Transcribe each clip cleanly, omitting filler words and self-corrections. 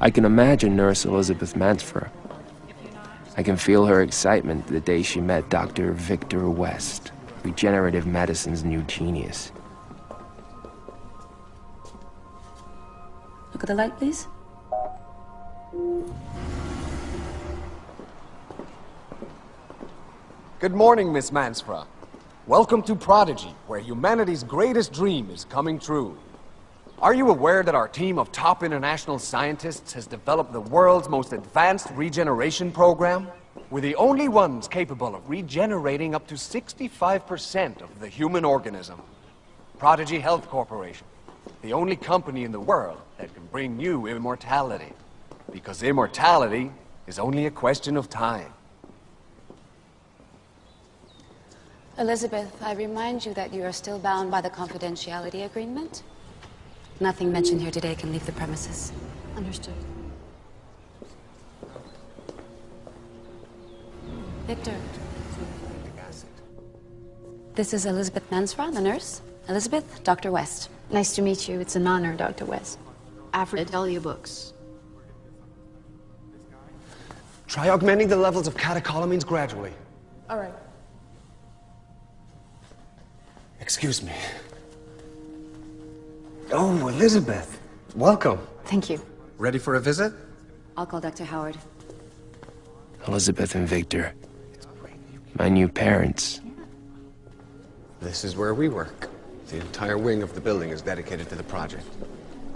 I can imagine Nurse Elizabeth Mansfer. I can feel her excitement the day she met Dr. Victor West, regenerative medicine's new genius. Look at the light, please. Good morning, Miss Mansfra. Welcome to Prodigy, where humanity's greatest dream is coming true. Are you aware that our team of top international scientists has developed the world's most advanced regeneration program? We're the only ones capable of regenerating up to 65% of the human organism. Prodigy Health Corporation, the only company in the world that can bring you immortality. Because immortality is only a question of time. Elizabeth, I remind you that you are still bound by the confidentiality agreement. Nothing mentioned here today can leave the premises. Understood. Victor. This is Elizabeth Mansfra, the nurse. Elizabeth, Dr. West. Nice to meet you. It's an honor, Dr. West. Aphrodite books. Try augmenting the levels of catecholamines gradually. All right. Excuse me. Oh, Elizabeth. Welcome. Thank you. Ready for a visit? I'll call Dr. Howard. Elizabeth and Victor. My new parents. This is where we work. The entire wing of the building is dedicated to the project.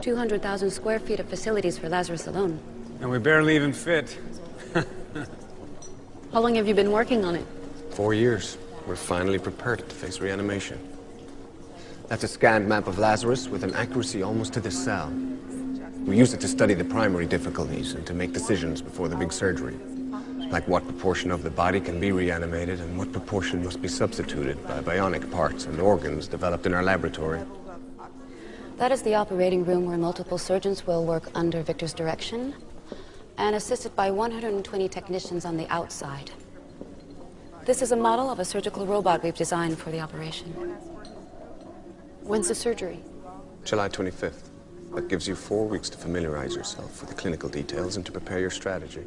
200,000 square feet of facilities for Lazarus alone. And we barely even fit. How long have you been working on it? 4 years. We're finally prepared to face reanimation. That's a scanned map of Lazarus with an accuracy almost to the cell. We use it to study the primary difficulties and to make decisions before the big surgery. Like what proportion of the body can be reanimated and what proportion must be substituted by bionic parts and organs developed in our laboratory. That is the operating room where multiple surgeons will work under Victor's direction and assisted by 120 technicians on the outside. This is a model of a surgical robot we've designed for the operation. When's the surgery? July 25th. That gives you 4 weeks to familiarize yourself with the clinical details and to prepare your strategy.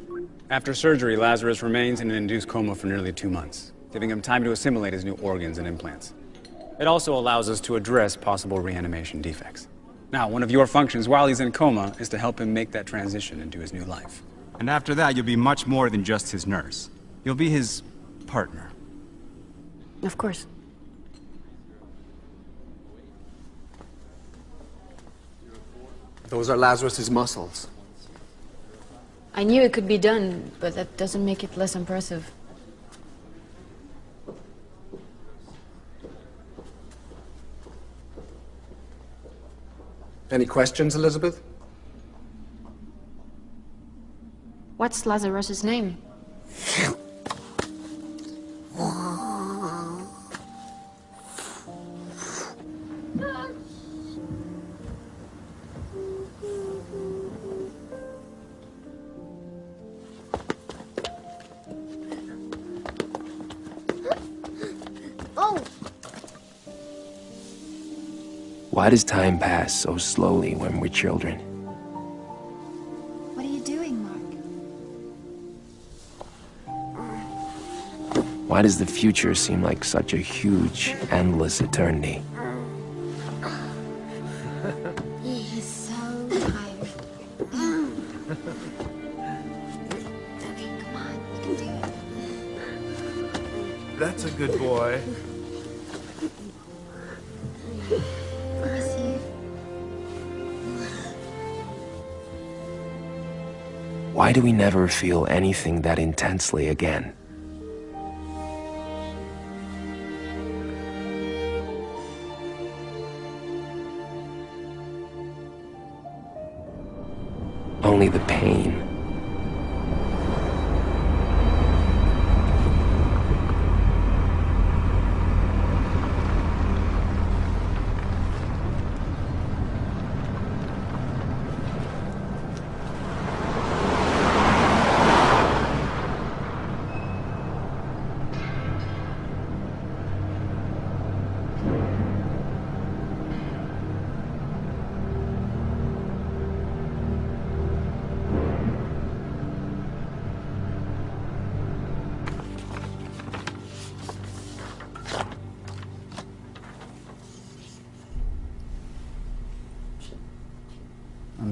After surgery, Lazarus remains in an induced coma for nearly 2 months, giving him time to assimilate his new organs and implants. It also allows us to address possible reanimation defects. Now, one of your functions while he's in coma is to help him make that transition into his new life. And after that, you'll be much more than just his nurse. You'll be his partner. Of course. Those are Lazarus's muscles. I knew it could be done, but that doesn't make it less impressive. Any questions, Elizabeth? What's Lazarus's name? Why does time pass so slowly when we're children? What are you doing, Mark? Why does the future seem like such a huge, endless eternity? He's so tired. Okay, come on, you can do it. That's a good boy. Miss you. Why do we never feel anything that intensely again? Only the pain.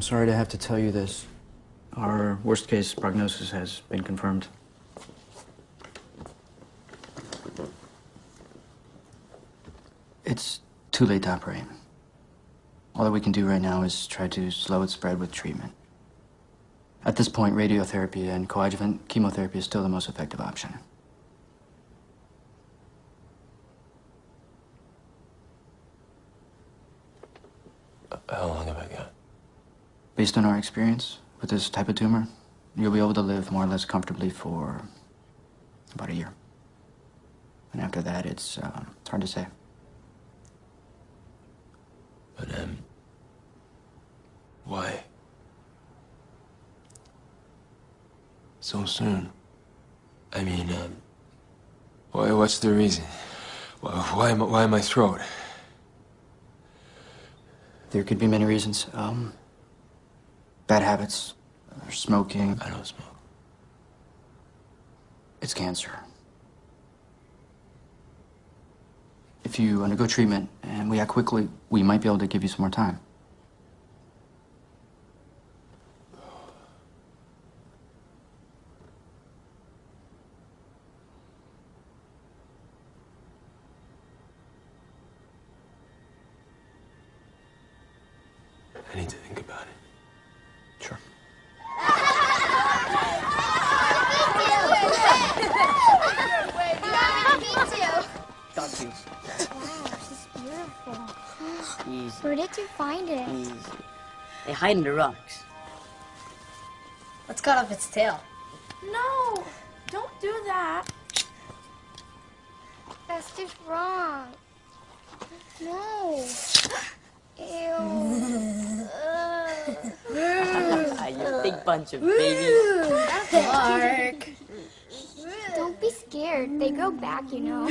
I'm sorry to have to tell you this. Our worst case prognosis has been confirmed. It's too late to operate. All that we can do right now is try to slow its spread with treatment. At this point, radiotherapy and coadjuvant chemotherapy is still the most effective option. How long have I got? Based on our experience with this type of tumor, you'll be able to live more or less comfortably for about a year. And after that, it's hard to say. But, why? So soon? I mean, what's the reason? Why my throat? There could be many reasons. Bad habits, or smoking. I don't smoke. It's cancer. If you undergo treatment and we act quickly, we might be able to give you some more time. I need to think about it. Sure. Wow, she's beautiful. Easy, Where did you find it? easy. They hide in the rocks. Let's cut off its tail. No, don't do that. That's just wrong. No. Ew. You big bunch of babies. Mark. Don't be scared. They grow back, you know.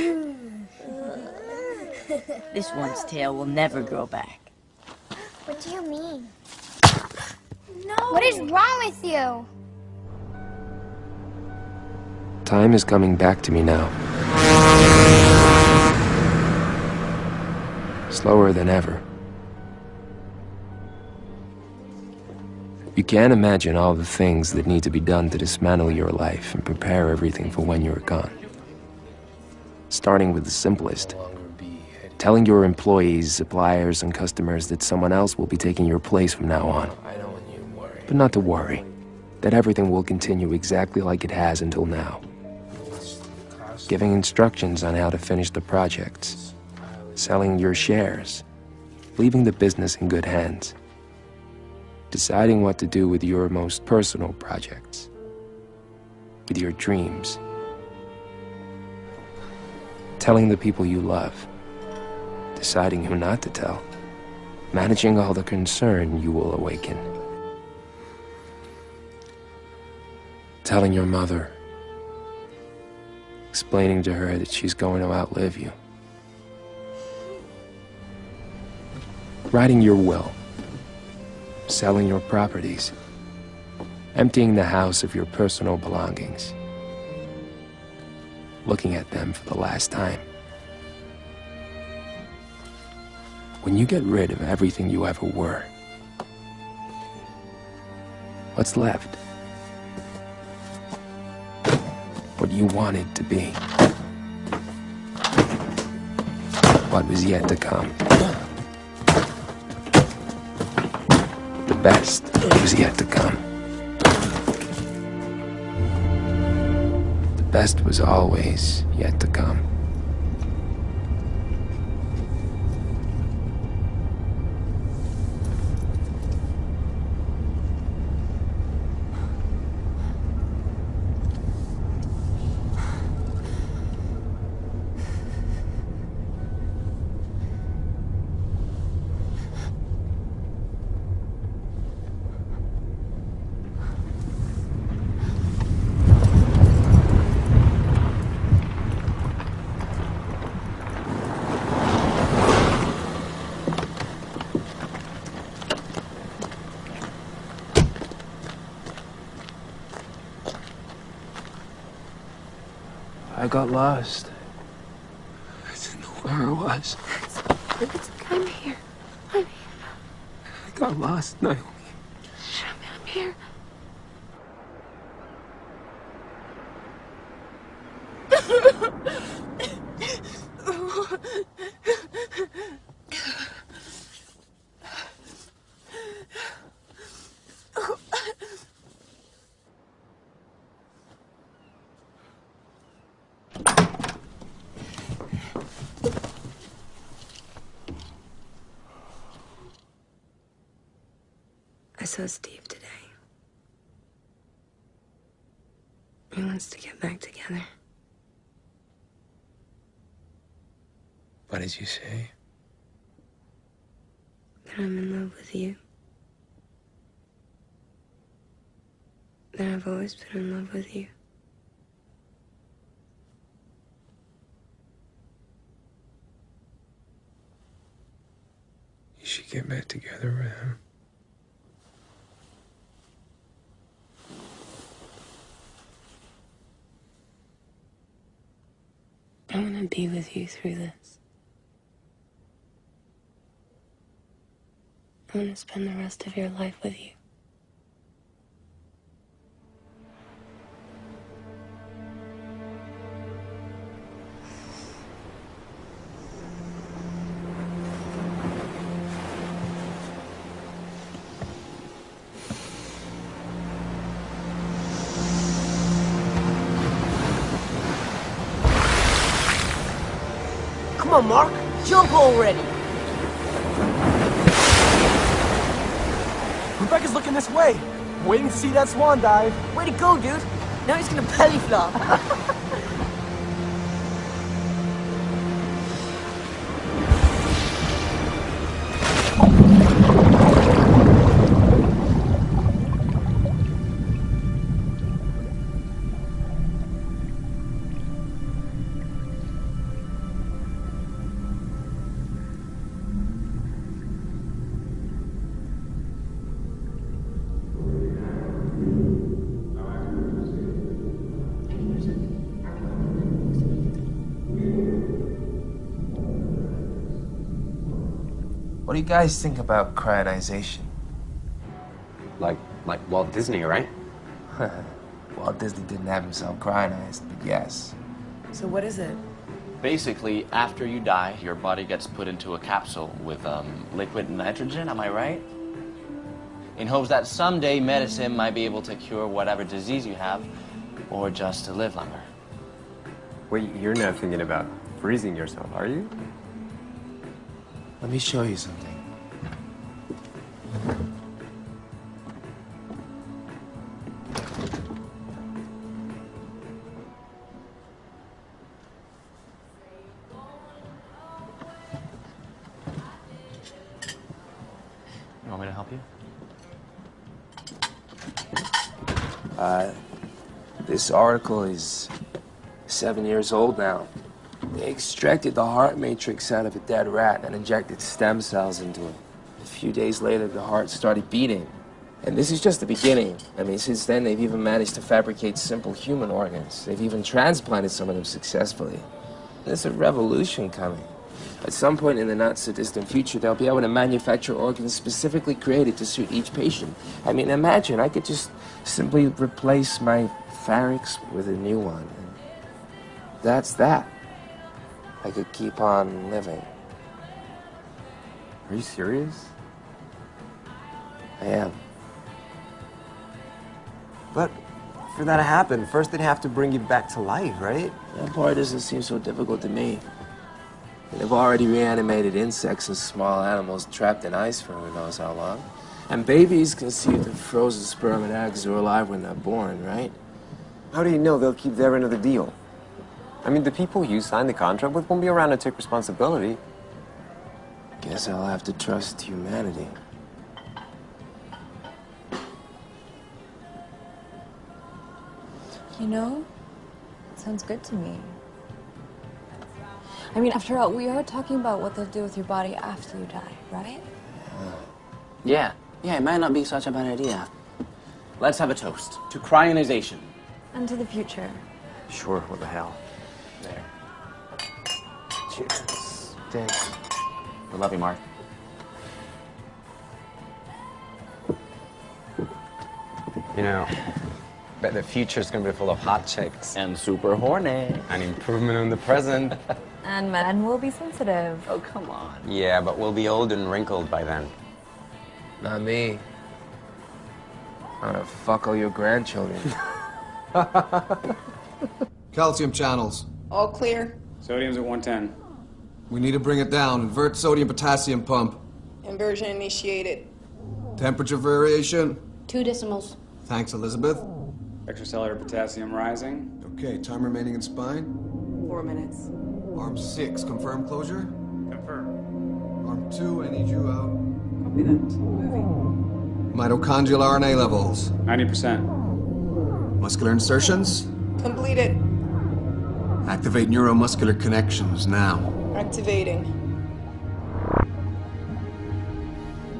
This one's tail will never grow back. What do you mean? No. What is wrong with you? Time is coming back to me now. Slower than ever. You can't imagine all the things that need to be done to dismantle your life and prepare everything for when you're gone. Starting with the simplest. Telling your employees, suppliers, and customers that someone else will be taking your place from now on. But not to worry, that everything will continue exactly like it has until now. Giving instructions on how to finish the projects. Selling your shares. Leaving the business in good hands. Deciding what to do with your most personal projects. With your dreams. Telling the people you love. Deciding who not to tell. Managing all the concern you will awaken. Telling your mother. Explaining to her that she's going to outlive you. Writing your will. Selling your properties. Emptying the house of your personal belongings. Looking at them for the last time. When you get rid of everything you ever were, what's left? What you wanted to be. What was yet to come. The best was yet to come. The best was always yet to come. I got lost. I didn't know where I was. It's okay. I'm here. I'm here. I got lost, Naomi. saw Steve today. He wants to get back together. What did you say? That I'm in love with you. That I've always been in love with you. You should get back together with him. I want to be with you through this. I want to spend the rest of your life with you. Come on, Mark. Jump already. Rebecca's looking this way. Waiting to see that swan dive. Way to go, dude. Now he's gonna belly flop. What do you guys think about cryogenization? Like Walt Disney, right? Walt Disney didn't have himself cryogenized, but yes. So what is it? Basically, after you die, your body gets put into a capsule with liquid nitrogen, am I right? In hopes that someday medicine might be able to cure whatever disease you have, or just to live longer. Wait, you're not thinking about freezing yourself, are you? Let me show you something. You want me to help you? This article is 7 years old now. They extracted the heart matrix out of a dead rat and injected stem cells into it. A few days later, the heart started beating. And this is just the beginning. I mean, since then, they've even managed to fabricate simple human organs. They've even transplanted some of them successfully. There's a revolution coming. At some point in the not-so-distant future, they'll be able to manufacture organs specifically created to suit each patient. I mean, imagine, I could just simply replace my pharynx with a new one. And that's that. I could keep on living. Are you serious? I am. But for that to happen, first they'd have to bring you back to life, right? That part doesn't seem so difficult to me. They've already reanimated insects and small animals trapped in ice for who knows how long. And babies conceived of frozen sperm and eggs are alive when they're born, right? How do you know they'll keep their end of the deal? I mean, the people you signed the contract with won't be around to take responsibility. Guess I'll have to trust humanity. You know, it sounds good to me. I mean, after all, we are talking about what they'll do with your body after you die, right? Yeah, it might not be such a bad idea. Let's have a toast to cryogenization. And to the future. Sure, what the hell. There. Cheers. Thanks. We love you, Mark. You know, bet the future's gonna be full of hot chicks. And super horny. An improvement on the present. And men will be sensitive. Oh, come on. Yeah, but we'll be old and wrinkled by then. Not me. I'm gonna fuck all your grandchildren. Calcium channels. All clear. Sodium's at 110. We need to bring it down. Invert sodium-potassium pump. Inversion initiated. Temperature variation? 2 decimals. Thanks, Elizabeth. Extracellular potassium rising. Okay, time remaining in spine. 4 minutes. Arm 6, confirm closure. Confirm. Arm 2, I need you out. Copy that. Moving. Mitochondrial RNA levels. 90%. Muscular insertions. Completed. Activate neuromuscular connections now. Activating.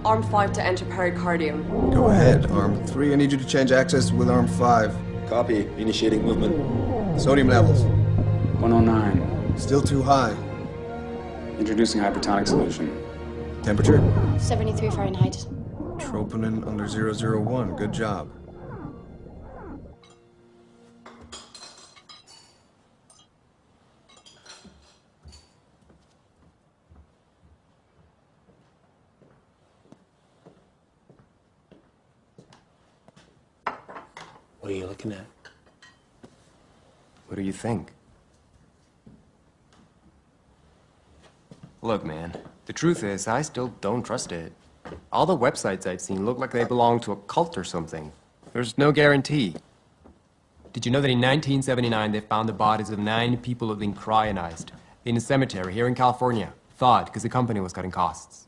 Arm 5 to enter pericardium. Go ahead. Arm 3, I need you to change axis with arm 5. Copy. Initiating movement. Sodium levels. 109. Still too high. Introducing hypertonic solution. Temperature? 73 Fahrenheit. Troponin under 001. Good job. What are you looking at? What do you think? Look, man, the truth is, I still don't trust it. All the websites I've seen look like they belong to a cult or something. There's no guarantee. Did you know that in 1979 they found the bodies of 9 people who had been cryogenized in a cemetery here in California? Thawed because the company was cutting costs.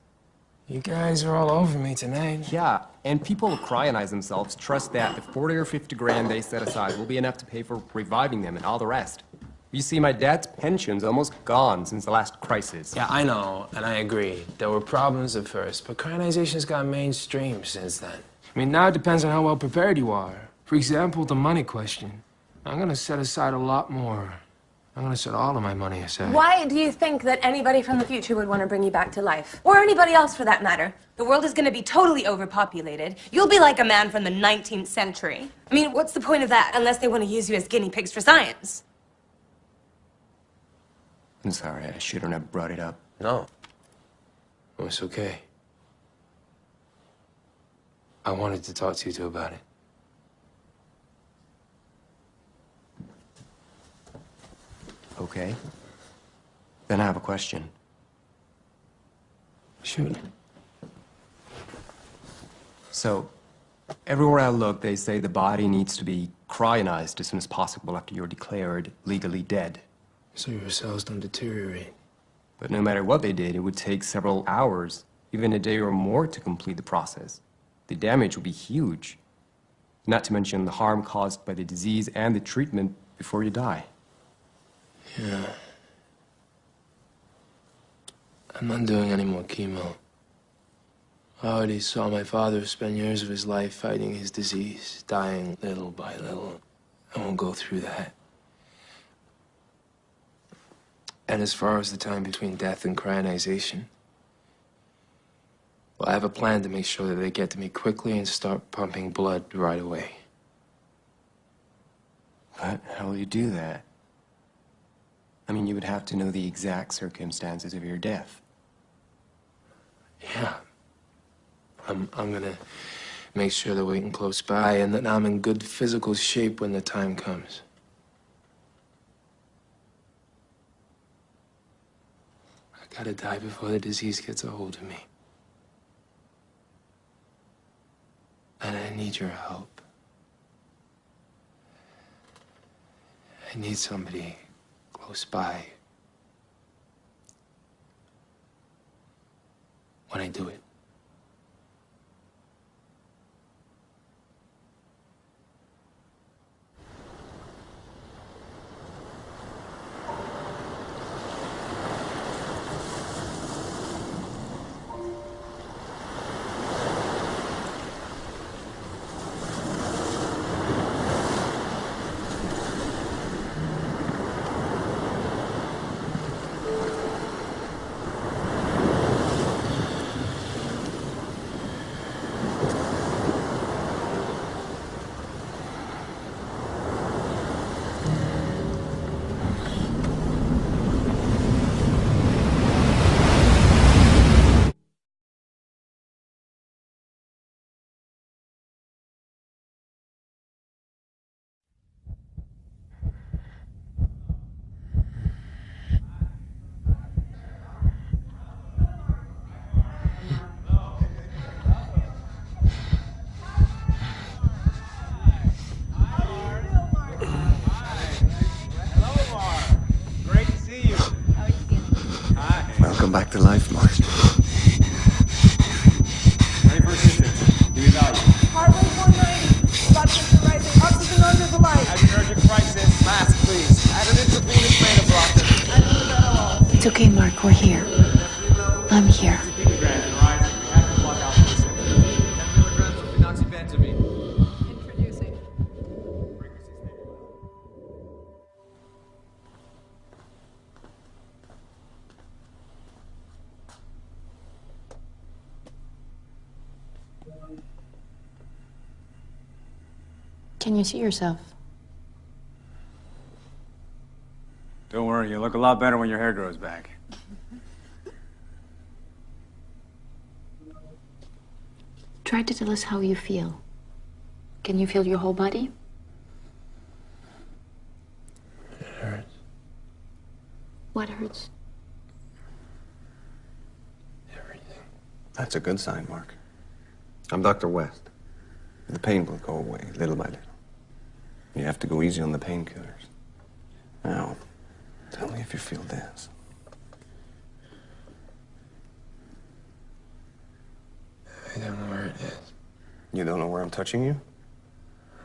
You guys are all over me tonight. Yeah, and people who cryonize themselves trust that the 40 or 50 grand they set aside will be enough to pay for reviving them and all the rest. You see, my dad's pension's almost gone since the last crisis. Yeah, I know, and I agree. There were problems at first, but cryonization's got mainstream since then. I mean, now it depends on how well prepared you are. For example, the money question. I'm gonna set aside a lot more. I'm gonna set all of my money aside. Why do you think that anybody from the future would want to bring you back to life? Or anybody else for that matter? The world is going to be totally overpopulated. You'll be like a man from the 19th century. I mean, what's the point of that unless they want to use you as guinea pigs for science? I'm sorry, I shouldn't have brought it up. No. Oh, it's okay. I wanted to talk to you two about it. Okay. Then I have a question. Shoot. So, everywhere I look, they say the body needs to be cryogenized as soon as possible after you're declared legally dead. So your cells don't deteriorate. But no matter what they did, it would take several hours, even a day or more, to complete the process. The damage would be huge. Not to mention the harm caused by the disease and the treatment before you die. Yeah. I'm not doing any more chemo. I already saw my father spend years of his life fighting his disease, dying little by little. I won't go through that. And as far as the time between death and cryogenization, well, I have a plan to make sure that they get to me quickly and start pumping blood right away. But how will you do that? I mean, you would have to know the exact circumstances of your death. Yeah. I'm gonna make sure they're waiting close by and that I'm in good physical shape when the time comes. I gotta die before the disease gets a hold of me. And I need your help. I need somebody close by when I do it. come back to life, Mark. Ready for assistance. Give me value. Heart rate 190. Blood pressure rising. Oxygen under the line. Adrenergic crisis. Mask, please. Add an intravenous beta blocker. It's okay, Mark. We're here. I'm here. Grant and rising. We have to block out the system. 10 milligrams of phenoxybentamine. Introducing. Can you see yourself? Don't worry, you look a lot better when your hair grows back. Try to tell us how you feel. Can you feel your whole body? It hurts. What hurts? Everything. That's a good sign, Mark. I'm Dr. West. The pain will go away little by little. You have to go easy on the painkillers. Now, tell me if you feel this. I don't know where it is. You don't know where I'm touching you?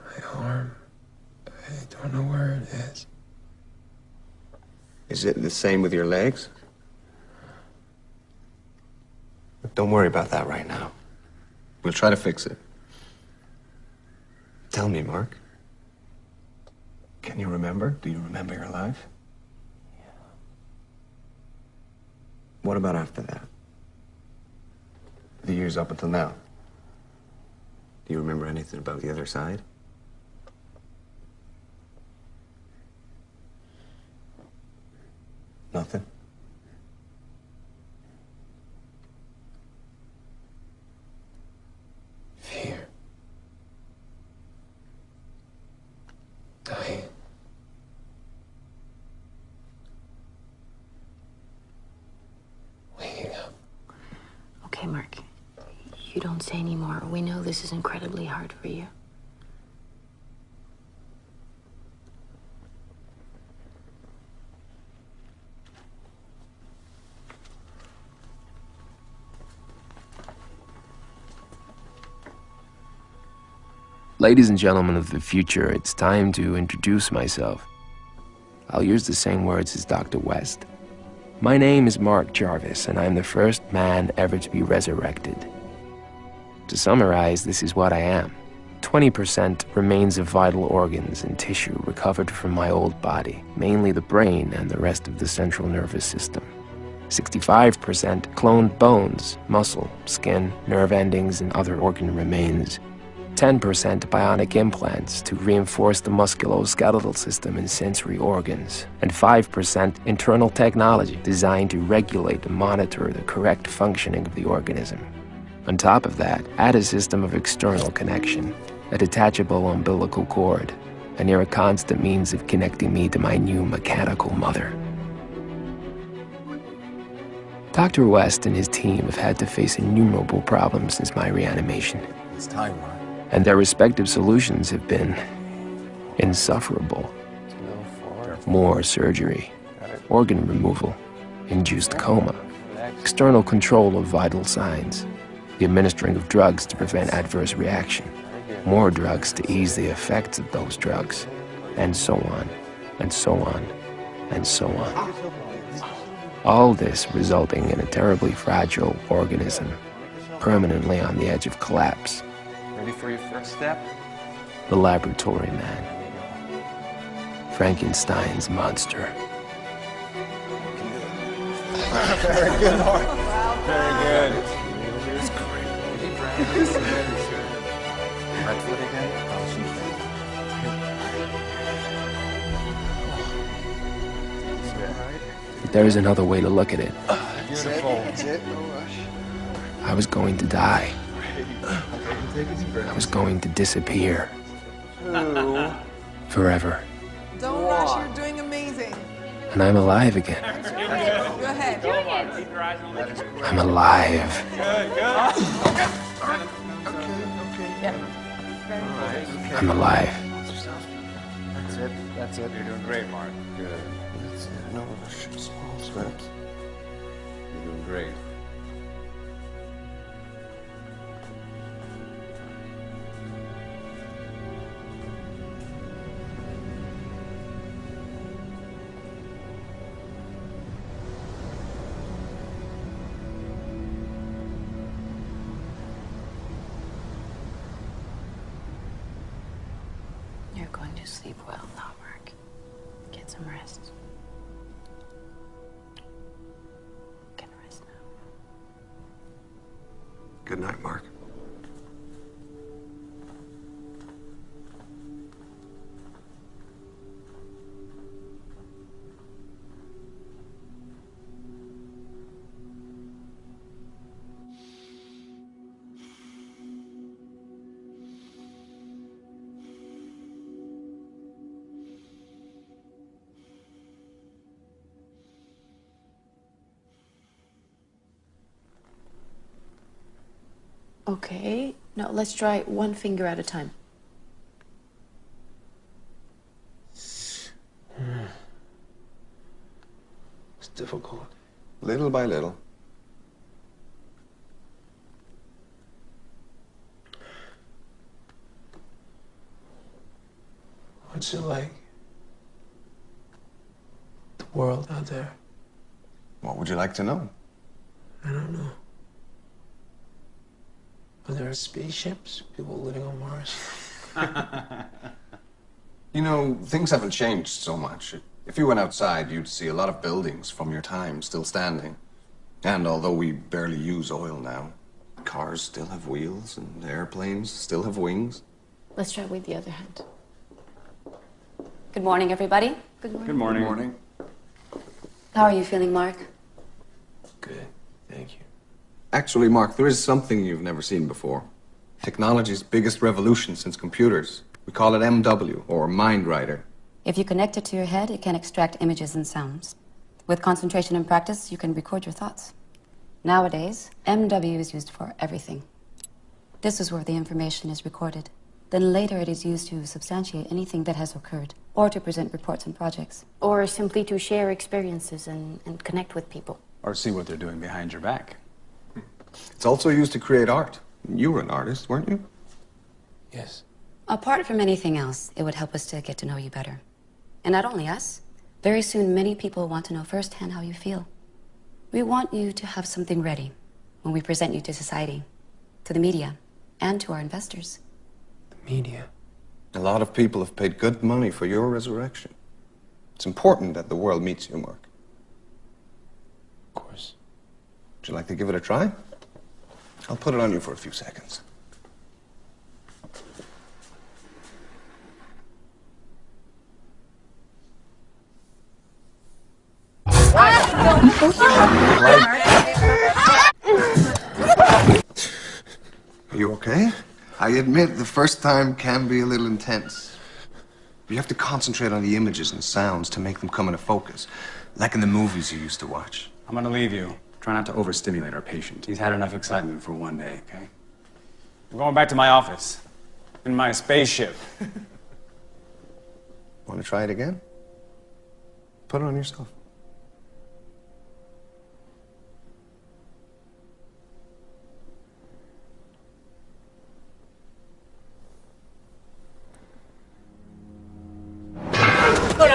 My arm. I don't know where it is. Is it the same with your legs? But don't worry about that right now. We'll try to fix it. Tell me, Mark. Can you remember? Do you remember your life? Yeah. What about after that? The years up until now? Do you remember anything about the other side? Nothing? Fear. Dying. Waking up. Okay, Mark. You don't say anymore. We know this is incredibly hard for you. Ladies and gentlemen of the future, it's time to introduce myself. I'll use the same words as Dr. West. My name is Mark Jarvis, and I'm the first man ever to be resurrected. To summarize, this is what I am. 20% remains of vital organs and tissue recovered from my old body, mainly the brain and the rest of the central nervous system. 65% cloned bones, muscle, skin, nerve endings, and other organ remains. 10% bionic implants to reinforce the musculoskeletal system and sensory organs, and 5% internal technology designed to regulate and monitor the correct functioning of the organism. On top of that, add a system of external connection, a detachable umbilical cord, a near constant means of connecting me to my new mechanical mother. Dr. West and his team have had to face innumerable problems since my reanimation. It's time, Mark. And their respective solutions have been insufferable. More surgery, organ removal, induced coma, external control of vital signs, the administering of drugs to prevent adverse reaction, more drugs to ease the effects of those drugs, and so on, and so on, and so on. All this resulting in a terribly fragile organism, permanently on the edge of collapse. Ready for your first step? The laboratory man. Frankenstein's monster. Very good, Mark. Very good. It's great. Right foot again? But there is another way to look at it. Beautiful. That's it. No rush. I was going to die. I was going to disappear. Forever. Don't rush, you're doing amazing. And I'm alive again. Go ahead. I'm alive. I'm alive. That's it. That's it. You're doing great, Mark. Good. That's it. No rush. Small steps. You're doing great. You're going to sleep well now, Mark. Get some rest. Get rest now. Good night, Mark. Okay, now let's try one finger at a time. It's difficult. Little by little. What's it like? The world out there? What would you like to know? I don't know. Are there spaceships? People living on Mars? You know, things haven't changed so much. If you went outside, you'd see a lot of buildings from your time still standing. And although we barely use oil now, cars still have wheels and airplanes still have wings. Let's try with the other hand. Good morning, everybody. Good morning. Good morning. Good morning. How are you feeling, Mark? Good, thank you. Actually, Mark, there is something you've never seen before. Technology's biggest revolution since computers. We call it MW, or Mind Writer. If you connect it to your head, it can extract images and sounds. With concentration and practice, you can record your thoughts. Nowadays, MW is used for everything. This is where the information is recorded. Then later it is used to substantiate anything that has occurred, or to present reports and projects. Or simply to share experiences and connect with people. Or see what they're doing behind your back. It's also used to create art. You were an artist, weren't you? Yes. Apart from anything else, it would help us to get to know you better. And not only us, very soon many people want to know firsthand how you feel. We want you to have something ready when we present you to society, to the media, and to our investors. The media. A lot of people have paid good money for your resurrection. It's important that the world meets you, Mark. Of course. Would you like to give it a try? I'll put it on you for a few seconds. Are you okay? I admit the first time can be a little intense. You have to concentrate on the images and sounds to make them come into focus, like in the movies you used to watch. I'm gonna leave you. Try not to overstimulate our patient. He's had enough excitement for one day, okay? I'm going back to my office. In my spaceship. Want to try it again? Put it on yourself.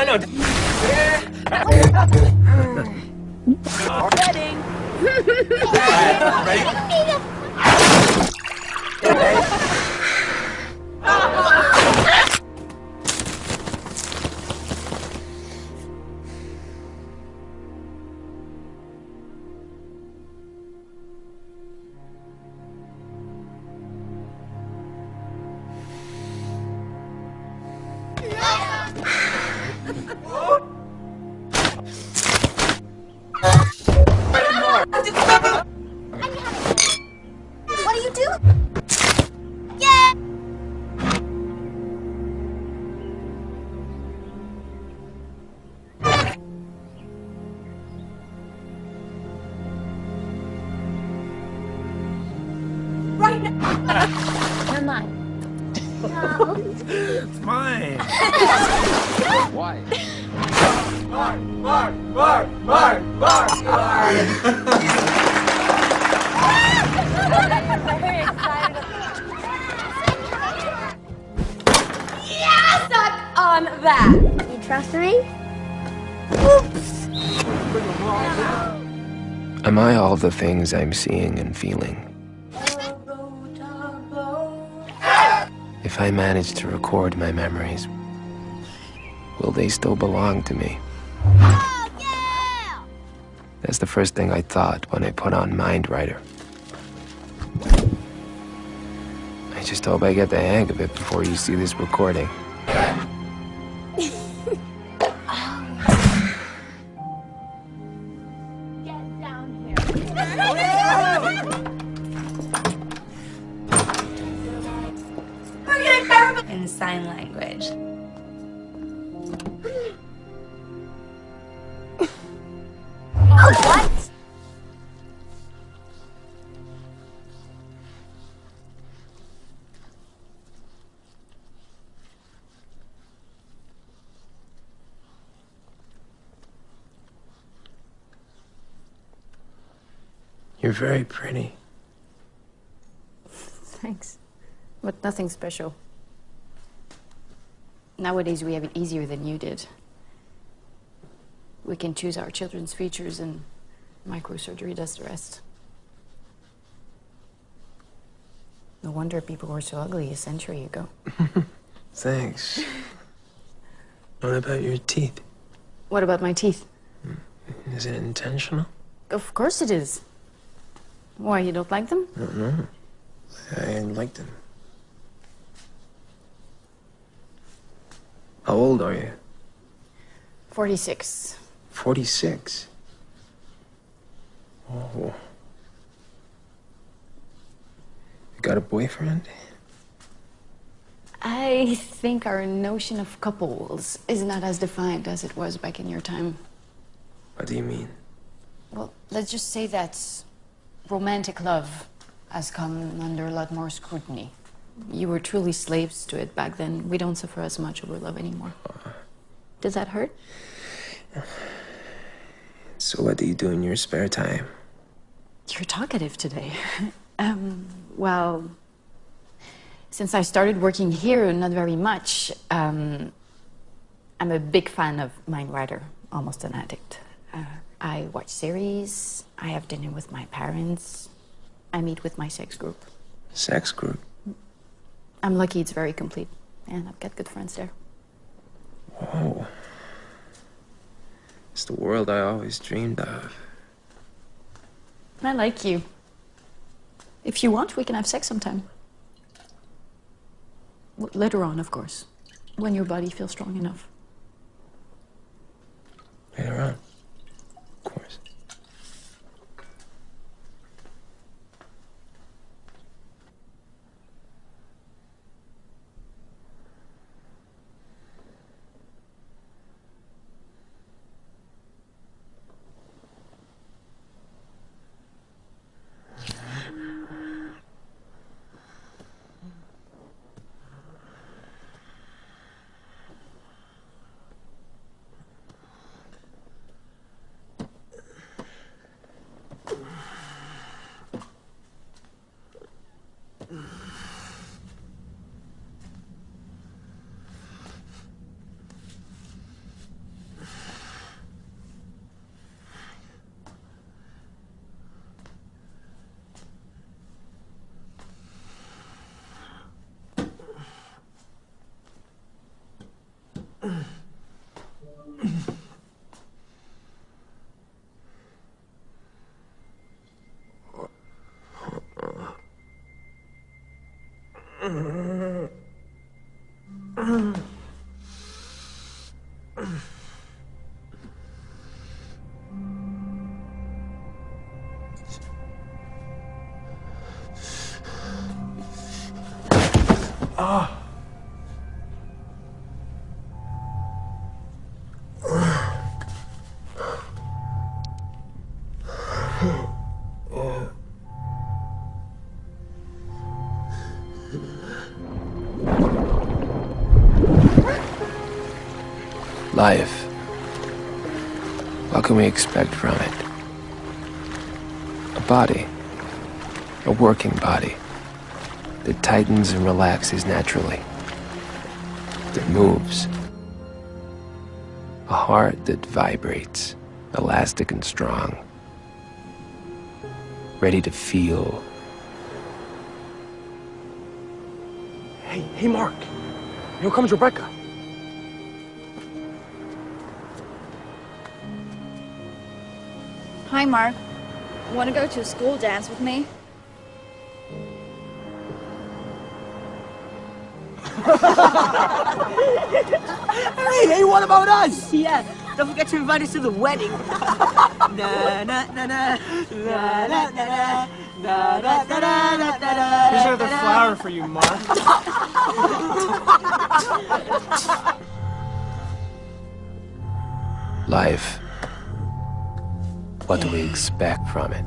No. What are you doing? Yeah! Right now! You're mine. No. It's mine. Why? Very excited. Yeah! Suck on that. You trust me? Am I all the things I'm seeing and feeling? If I manage to record my memories, will they still belong to me? Oh, yeah! That's the first thing I thought when I put on Mind Writer. I just hope I get the hang of it before you see this recording. In sign language. Oh, what? You're very pretty. Thanks. But nothing special. Nowadays, we have it easier than you did. We can choose our children's features, and microsurgery does the rest. No wonder people were so ugly a century ago. Thanks. What about your teeth? What about my teeth? Is it intentional? Of course it is. Why, you don't like them? No. I like them. How old are you? 46. 46. Oh. You got a boyfriend? I think our notion of couples is not as defined as it was back in your time. What do you mean? Well, let's just say that romantic love has come under a lot more scrutiny. You were truly slaves to it back then. We don't suffer as much over love anymore. Does that hurt? So what do you do in your spare time? You're talkative today. Well, since I started working here, not very much. I'm a big fan of Mind Writer, almost an addict. I watch series, I have dinner with my parents, I meet with my sex group. Sex group? I'm lucky it's very complete, and I've got good friends there. Whoa. It's the world I always dreamed of. I like you. If you want, we can have sex sometime. Later on, of course, when your body feels strong enough. Later on. Of course. Life What can we expect from it? A body. A working body. That tightens and relaxes naturally. That moves. A heart that vibrates, elastic and strong. Ready to feel. Hey, Mark. Here comes Rebecca. Hi, Mark. Want to go to a school dance with me? Hey, what about us? Yeah, don't forget to invite us to the wedding. Na na na na na na na na na na na. Here's another flower for you, Mark. Life. What do we expect from it?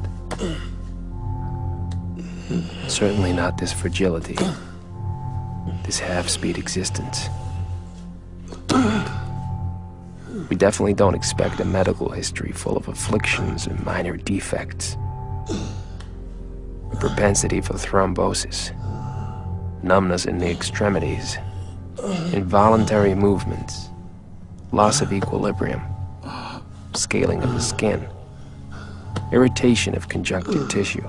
Certainly not this fragility, this half-speed existence. We definitely don't expect a medical history full of afflictions and minor defects. A propensity for thrombosis, numbness in the extremities, involuntary movements, loss of equilibrium, scaling of the skin, irritation of conjunctive tissue,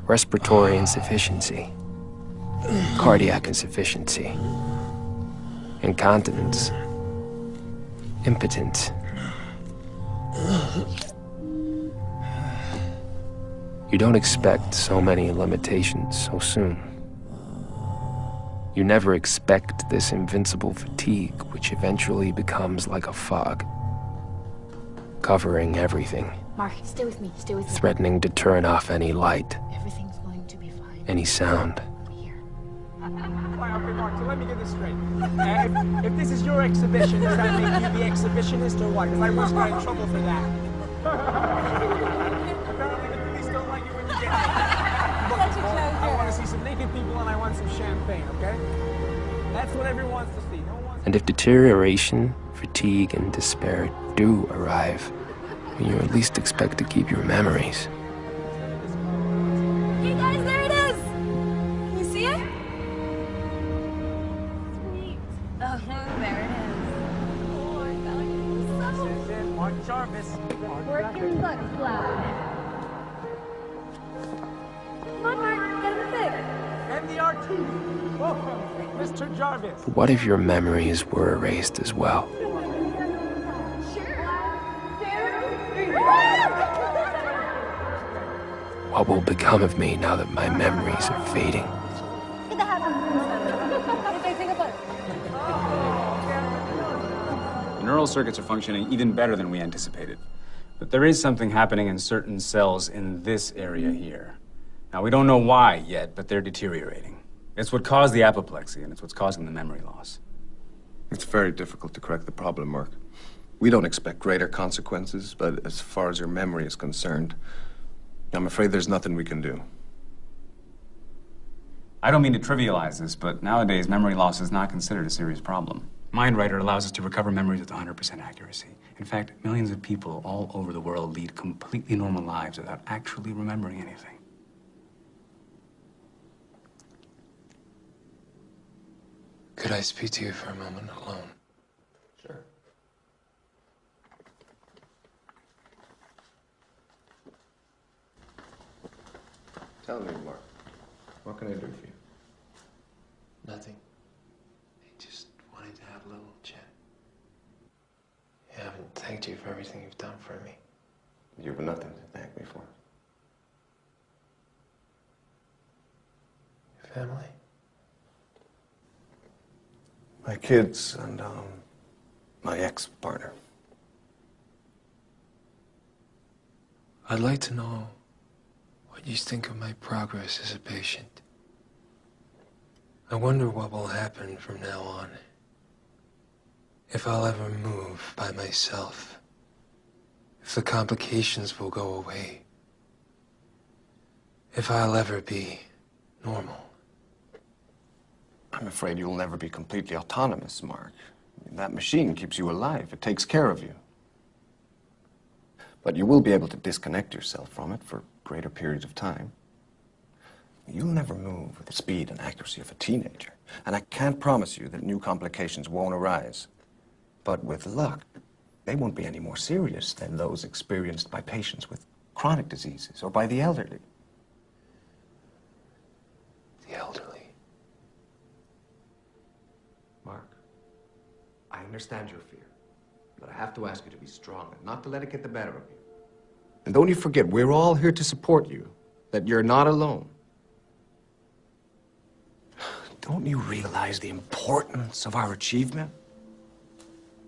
respiratory insufficiency, cardiac insufficiency, incontinence, impotence. You don't expect so many limitations so soon. You never expect this invincible fatigue, which eventually becomes like a fog, covering everything. Mark, stay with me, stay with me. Threatening to turn off any light, Everything's going to be fine. any sound. Okay, Mark, so let me get this straight. If this is your exhibition, does that make you the exhibitionist or what? Because I once got in trouble for that. Apparently the police don't like you when you get naked. Look, I want to see some naked people and I want some champagne, okay? That's what everyone wants to see. No one wants. And if deterioration, fatigue, and despair do arrive, you at least expect to keep your memories. Hey guys, there it is! Can you see it? Sweet. Oh, there it is. Oh, I felt like it was so... Mark Jarvis. Working butt fly. Come on, Mark, get him fixed. MDR2. Welcome, Mr. Jarvis. But what if your memories were erased as well? What will become of me now that my memories are fading? The neural circuits are functioning even better than we anticipated. But there is something happening in certain cells in this area here. Now, we don't know why yet, but they're deteriorating. It's what caused the apoplexy, and it's what's causing the memory loss. It's very difficult to correct the problem, Mark. We don't expect greater consequences, but as far as your memory is concerned, I'm afraid there's nothing we can do. I don't mean to trivialize this, but nowadays, memory loss is not considered a serious problem. MindWriter allows us to recover memories with 100% accuracy. In fact, millions of people all over the world lead completely normal lives without actually remembering anything. Could I speak to you for a moment alone? Sure. Tell me, Mark. What can I do for you? Nothing. I just wanted to have a little chat. I haven't thanked you for everything you've done for me. You've nothing to thank me for. Your family? My kids and, my ex-partner. I'd like to know what you think of my progress as a patient. I wonder what will happen from now on. If I'll ever move by myself. If the complications will go away. If I'll ever be normal. I'm afraid you'll never be completely autonomous, Mark. That machine keeps you alive. It takes care of you. But you will be able to disconnect yourself from it for greater periods of time. You'll never move with the speed and accuracy of a teenager, and I can't promise you that new complications won't arise. But with luck, they won't be any more serious than those experienced by patients with chronic diseases or by the elderly. The elderly. Mark, I understand your fear, but I have to ask you to be strong and not to let it get the better of you. And don't you forget, we're all here to support you, that you're not alone. Don't you realize the importance of our achievement?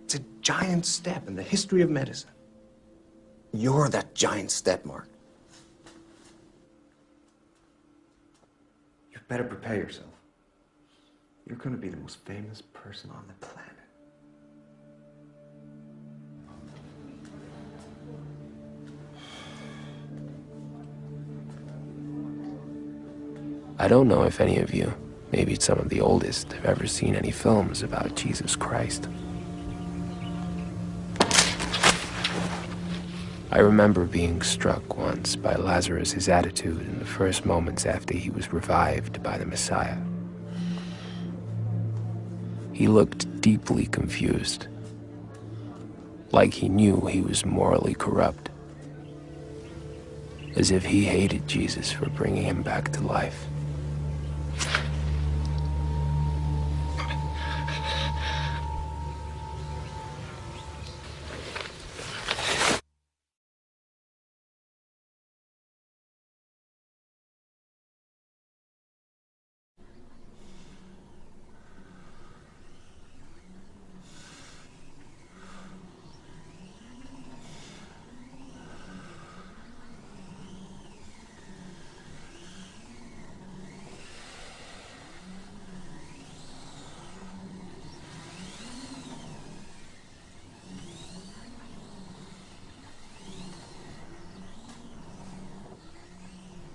It's a giant step in the history of medicine. You're that giant step, Mark. You better prepare yourself. You're going to be the most famous person on the planet. I don't know if any of you, maybe some of the oldest, have ever seen any films about Jesus Christ. I remember being struck once by Lazarus' attitude in the first moments after he was revived by the Messiah. He looked deeply confused, like he knew he was morally corrupt, as if he hated Jesus for bringing him back to life.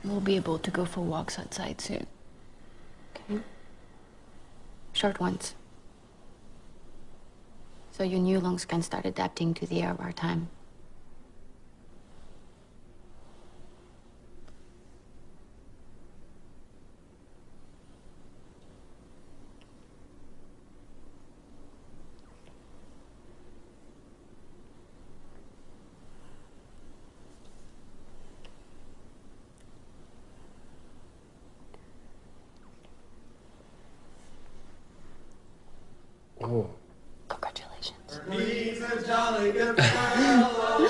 We'll be able to go for walks outside soon. Okay? Short ones. So your new lungs can start adapting to the air of our time. Oh. Congratulations. He's a jolly good fellow.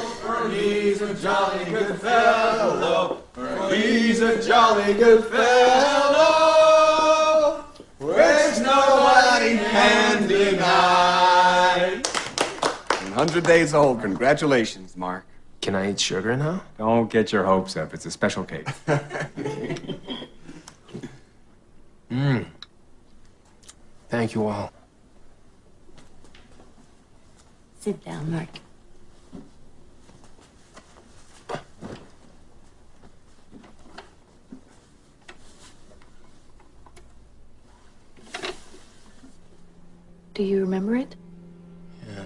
He's a jolly good fellow. He's a jolly good fellow. Which nobody can deny. 100 days old. Congratulations, Mark. Can I eat sugar now? Don't get your hopes up. It's a special cake. Thank you all. Sit down, Mark. Do you remember it? Yeah.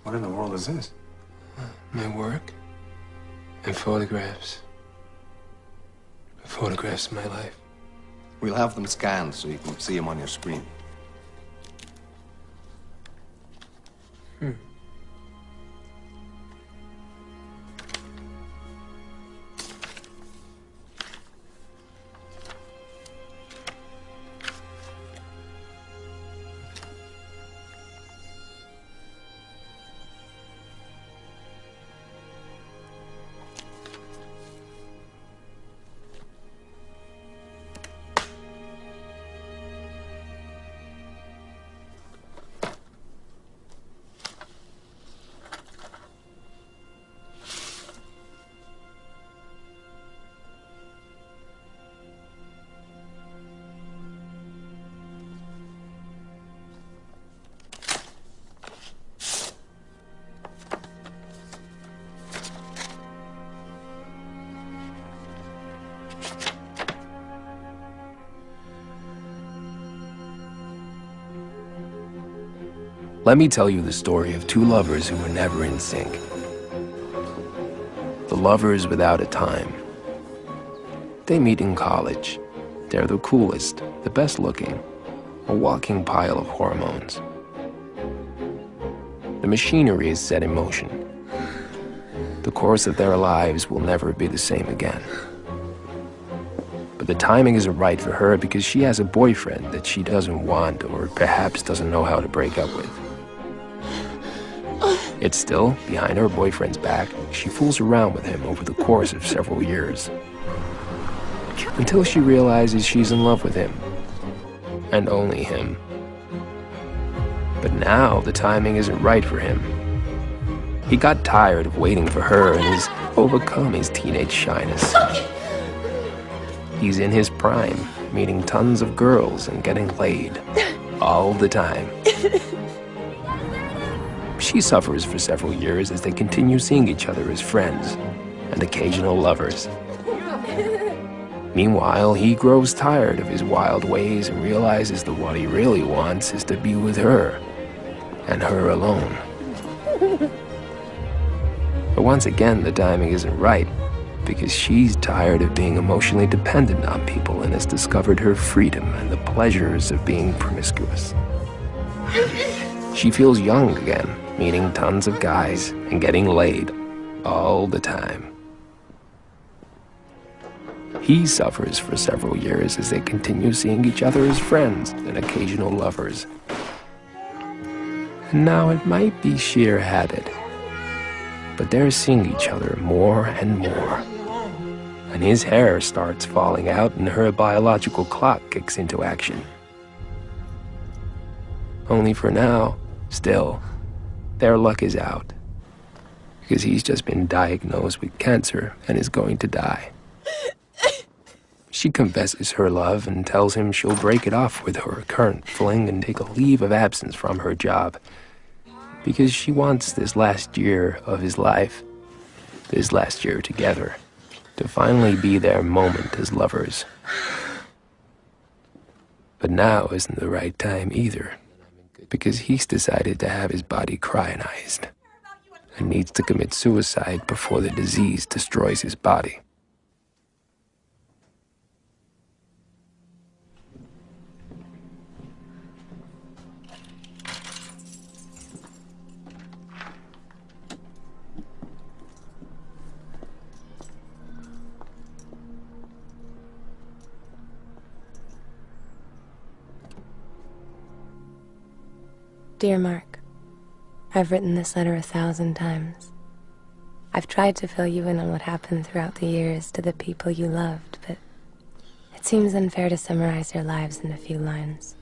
What in the world is this? My work and photographs. Photographs of my life. We'll have them scanned so you can see them on your screen. Let me tell you the story of two lovers who were never in sync. The lovers without a time. They meet in college. They're the coolest, the best looking, a walking pile of hormones. The machinery is set in motion. The course of their lives will never be the same again. But the timing isn't right for her because she has a boyfriend that she doesn't want or perhaps doesn't know how to break up with. Yet still, behind her boyfriend's back, she fools around with him over the course of several years. Until she realizes she's in love with him. And only him. But now the timing isn't right for him. He got tired of waiting for her and has overcome his teenage shyness. He's in his prime, meeting tons of girls and getting laid. All the time. She suffers for several years as they continue seeing each other as friends and occasional lovers. Meanwhile, he grows tired of his wild ways and realizes that what he really wants is to be with her, and her alone. But once again, the timing isn't right, because she's tired of being emotionally dependent on people and has discovered her freedom and the pleasures of being promiscuous. She feels young again, meeting tons of guys and getting laid all the time. He suffers for several years as they continue seeing each other as friends and occasional lovers. And now it might be sheer habit, but they're seeing each other more and more. And his hair starts falling out and her biological clock kicks into action. Only for now, still, their luck is out. Because he's just been diagnosed with cancer and is going to die. She confesses her love and tells him she'll break it off with her current fling and take a leave of absence from her job. Because she wants this last year of his life, this last year together, to finally be their moment as lovers. But now isn't the right time either, because he's decided to have his body cryogenized and needs to commit suicide before the disease destroys his body. Dear Mark, I've written this letter 1,000 times. I've tried to fill you in on what happened throughout the years to the people you loved, but it seems unfair to summarize your lives in a few lines.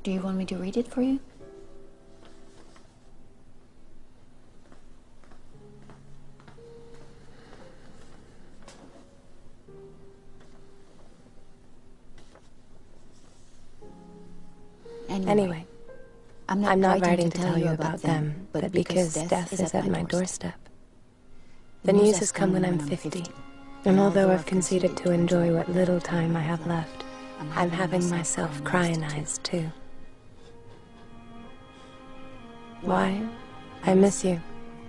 Do you want me to read it for you? Anyway, I'm not writing to tell you about them, but because death is at my doorstep. The news has come when I'm 50, and although I've conceded to enjoy what little time I have left, I'm having myself cryogenized too. Why? I miss you.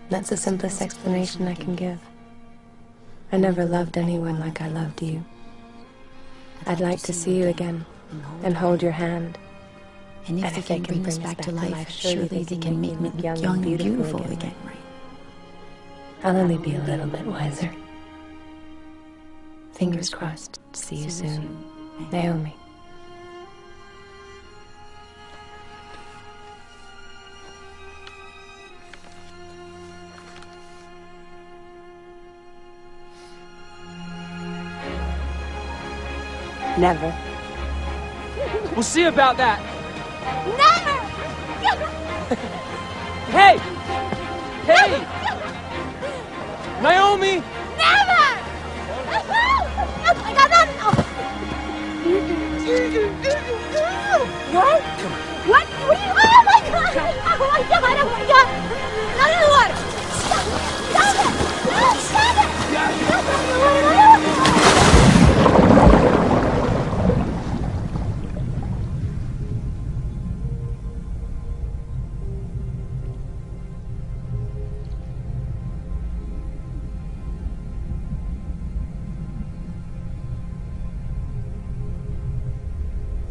That's the simplest explanation I can give. I never loved anyone like I loved you. I'd like to see you again, and hold your hand. And if they can bring us back to life, surely they can make me look young and beautiful again. I'll only be a little bit wiser. Fingers crossed. See you soon. Naomi. Never. We'll see about that. Never! Hey! Hey! Naomi! Never! What? What? What are you? Oh my god! Oh my god! Oh my god! Not in the water! Stop it! Stop it! Stop it!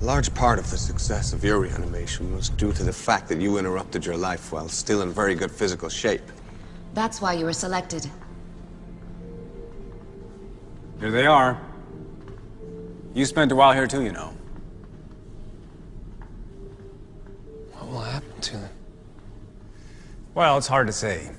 A large part of the success of your reanimation was due to the fact that you interrupted your life while still in very good physical shape. That's why you were selected. Here they are. You spent a while here too, you know. What will happen to them? Well, it's hard to say.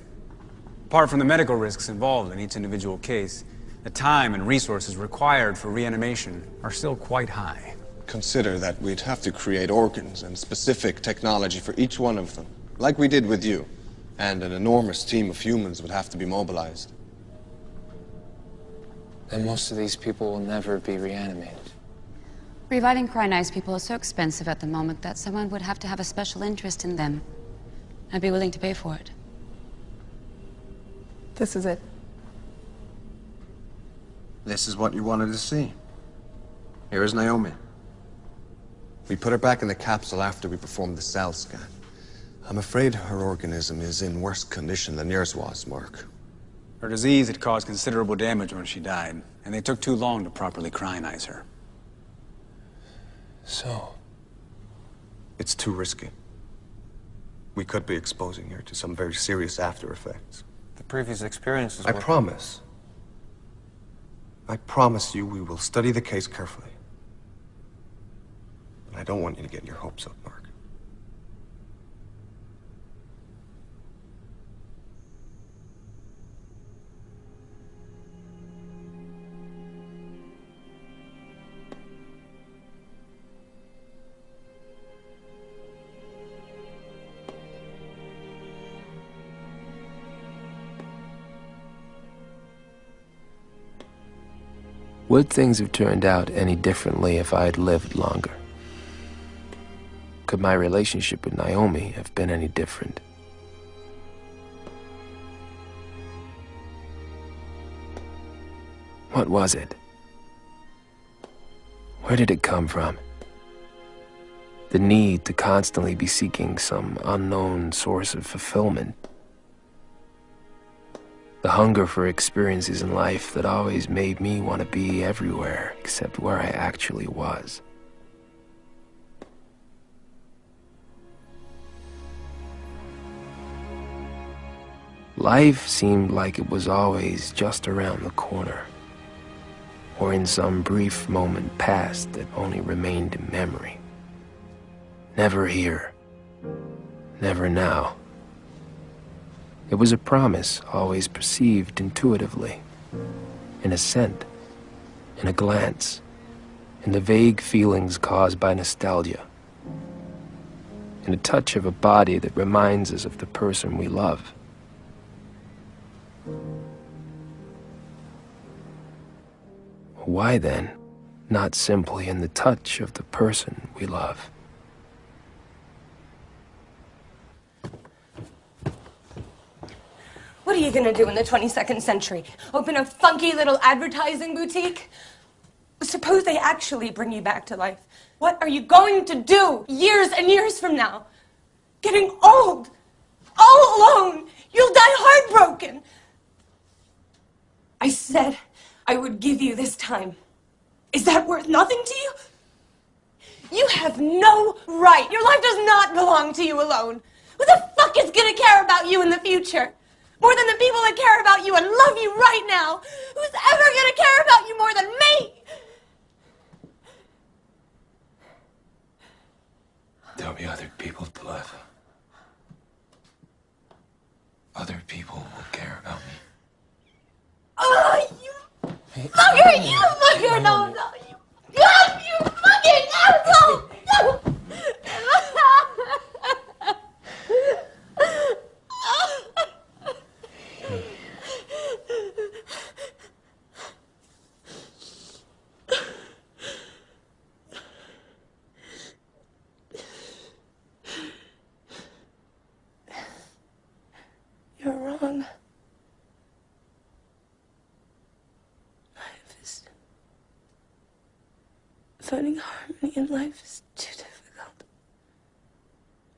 Apart from the medical risks involved in each individual case, the time and resources required for reanimation are still quite high. Consider that we'd have to create organs and specific technology for each one of them, like we did with you. And an enormous team of humans would have to be mobilized. Then most of these people will never be reanimated. Reviving cryonized people is so expensive at the moment that someone would have to have a special interest in them. I'd be willing to pay for it. This is it. This is what you wanted to see. Here is Naomi. We put her back in the capsule after we performed the cell scan. I'm afraid her organism is in worse condition than yours was, Mark. Her disease had caused considerable damage when she died, and they took too long to properly cryonize her. So? It's too risky. We could be exposing her to some very serious after effects. The previous experiences I promise you we will study the case carefully. But I don't want you to get your hopes up, Mark. Would things have turned out any differently if I had lived longer? Could my relationship with Naomi have been any different? What was it? Where did it come from? The need to constantly be seeking some unknown source of fulfillment. The hunger for experiences in life that always made me want to be everywhere except where I actually was. Life seemed like it was always just around the corner, or in some brief moment past that only remained in memory. Never here, never now. It was a promise always perceived intuitively, in a scent, in a glance, in the vague feelings caused by nostalgia, in a touch of a body that reminds us of the person we love. Why then, not simply in the touch of the person we love? What are you gonna do in the 22nd century? Open a funky little advertising boutique? Suppose they actually bring you back to life. What are you going to do years and years from now? Getting old, all alone. You'll die heartbroken. I said I would give you this time. Is that worth nothing to you? You have no right. Your life does not belong to you alone. Who the fuck is gonna care about you in the future? More than the people that care about you and love you right now. Who's ever gonna care about you more than me? There'll be other people to love. Other people will care about me. Oh, you fucker! You fucker! No, no, you fucking asshole! No. You're wrong. Life is... Finding harmony in life is too difficult.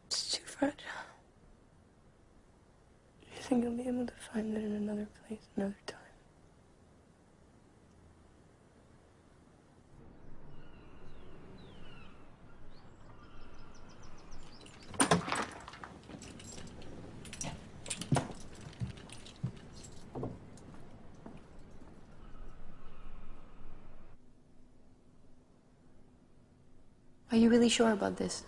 It's too fragile. You think you'll be able to find it in another place, another time? Are you really sure about this?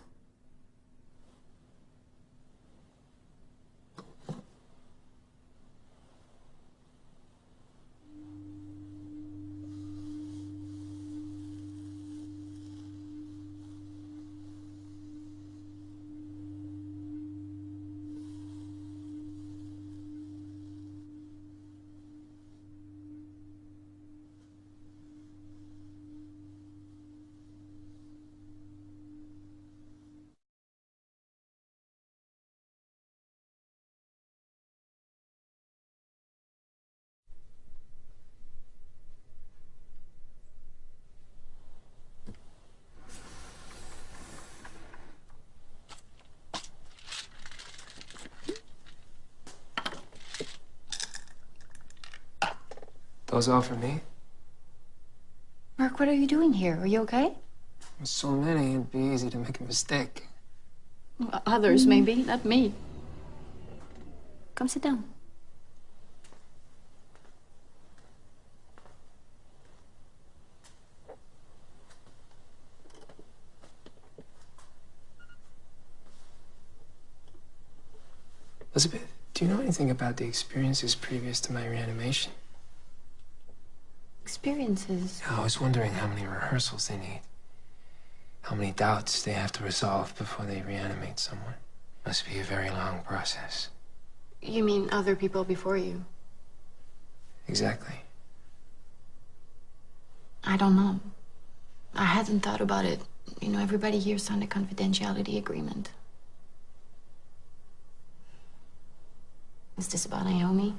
Those all for me? Mark, what are you doing here? Are you okay? With so many, it'd be easy to make a mistake. Others, maybe, not me. Come sit down. Elizabeth, do you know anything about the experiences previous to my reanimation? Experiences? I was wondering how many rehearsals they need. How many doubts they have to resolve before they reanimate someone. Must be a very long process. You mean other people before you? Exactly. I don't know. I hadn't thought about it. You know, everybody here signed a confidentiality agreement. Is this about Naomi?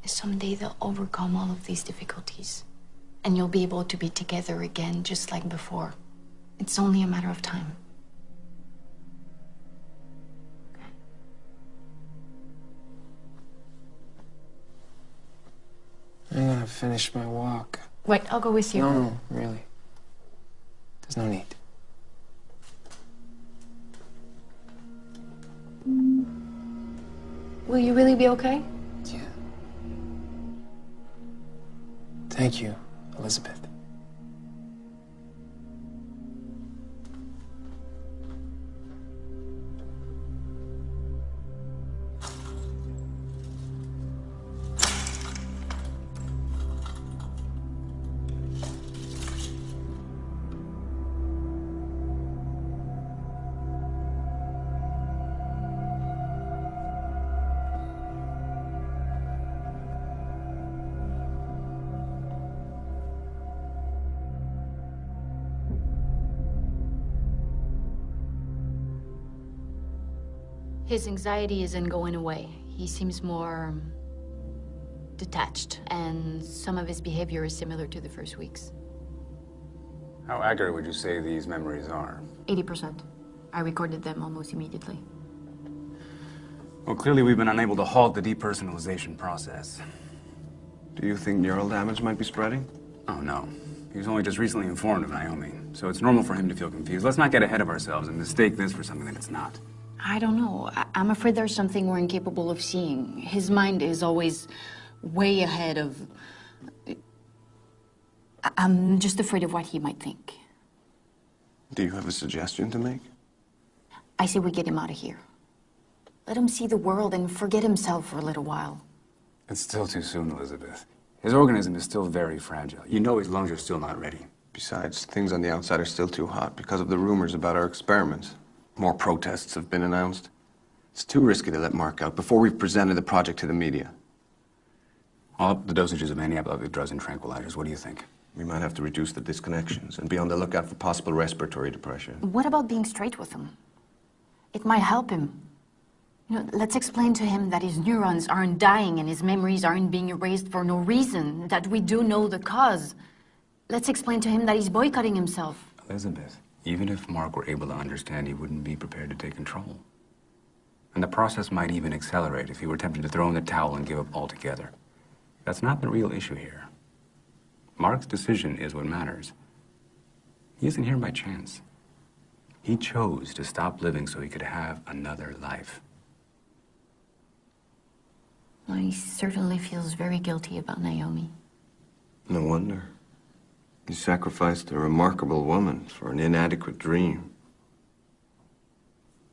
Someday they'll overcome all of these difficulties. And you'll be able to be together again, just like before. It's only a matter of time. I'm gonna finish my walk. Wait, I'll go with you. No, really. There's no need. Will you really be okay? Yeah. Thank you, Elizabeth. His anxiety isn't going away. He seems more detached, and some of his behavior is similar to the first weeks. How accurate would you say these memories are? 80%. I recorded them almost immediately. Well, clearly we've been unable to halt the depersonalization process. Do you think neural damage might be spreading? Oh, no. He was only just recently informed of Naomi, so it's normal for him to feel confused. Let's not get ahead of ourselves and mistake this for something that it's not. I don't know. I'm afraid there's something we're incapable of seeing. His mind is always way ahead of... I'm just afraid of what he might think. Do you have a suggestion to make? I say we get him out of here. Let him see the world and forget himself for a little while. It's still too soon, Elizabeth. His organism is still very fragile. You know his lungs are still not ready. Besides, things on the outside are still too hot because of the rumors about our experiments. More protests have been announced. It's too risky to let Mark out before we've presented the project to the media. I'll up the dosages of antiepileptic drugs and tranquilizers. What do you think? We might have to reduce the disconnections and be on the lookout for possible respiratory depression. What about being straight with him? It might help him. You know, let's explain to him that his neurons aren't dying and his memories aren't being erased for no reason, that we do know the cause. Let's explain to him that he's boycotting himself. Elizabeth, even if Mark were able to understand, he wouldn't be prepared to take control. And the process might even accelerate if he were tempted to throw in the towel and give up altogether. That's not the real issue here. Mark's decision is what matters. He isn't here by chance. He chose to stop living so he could have another life. Well, he certainly feels very guilty about Naomi. No wonder. You sacrificed a remarkable woman for an inadequate dream.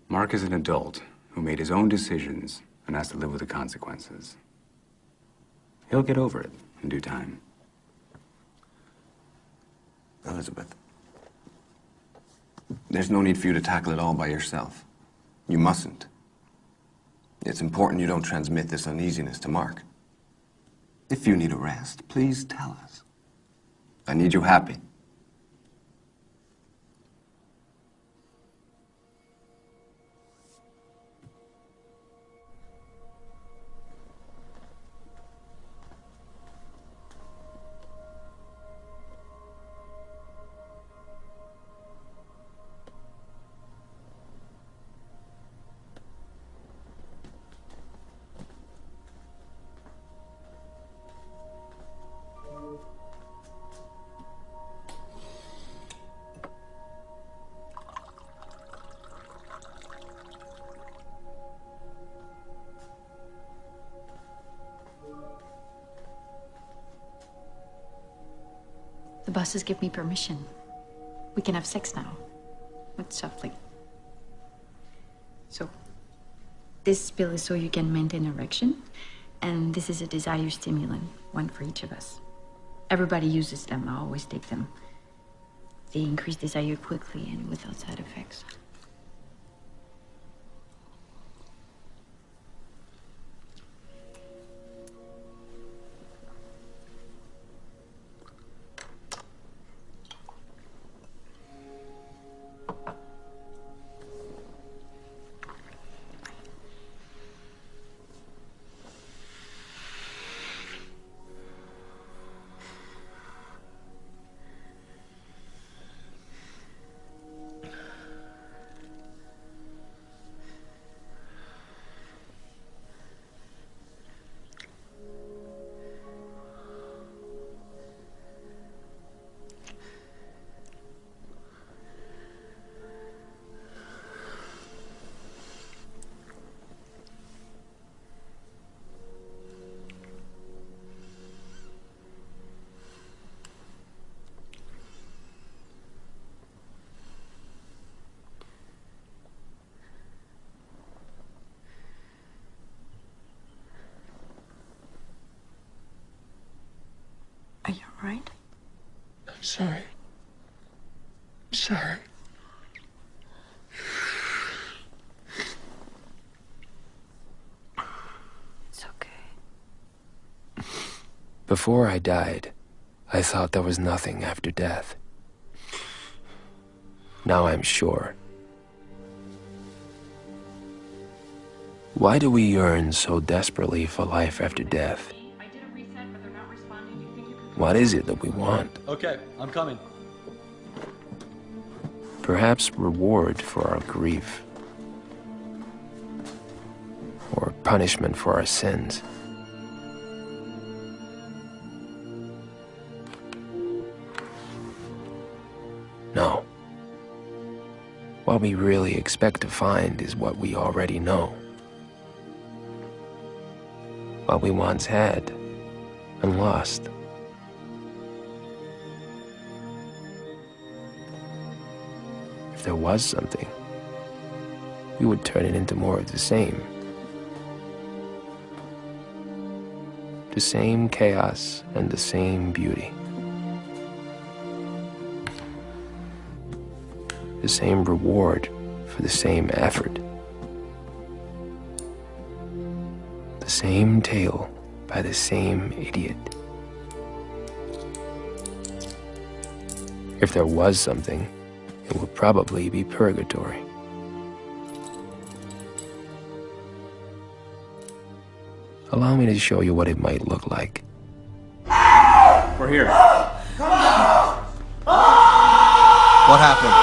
Mark is an adult who made his own decisions and has to live with the consequences. He'll get over it in due time. Elizabeth, there's no need for you to tackle it all by yourself. You mustn't. It's important you don't transmit this uneasiness to Mark. If you need a rest, please tell us. I need you happy. The bosses give me permission. We can have sex now. But softly. So, this pill is so you can maintain erection, and this is a desire stimulant, one for each of us. Everybody uses them. I always take them. They increase desire quickly and without side effects. Are you all right? I'm sorry. I'm sorry. It's okay. Before I died, I thought there was nothing after death. Now I'm sure. Why do we yearn so desperately for life after death? What is it that we want? Okay, I'm coming. Perhaps reward for our grief. Or punishment for our sins. No. What we really expect to find is what we already know. What we once had and lost. If there was something, we would turn it into more of the same. The same chaos and the same beauty. The same reward for the same effort. The same tale by the same idiot. If there was something, it would probably be purgatory. Allow me to show you what it might look like. We're here. What happened?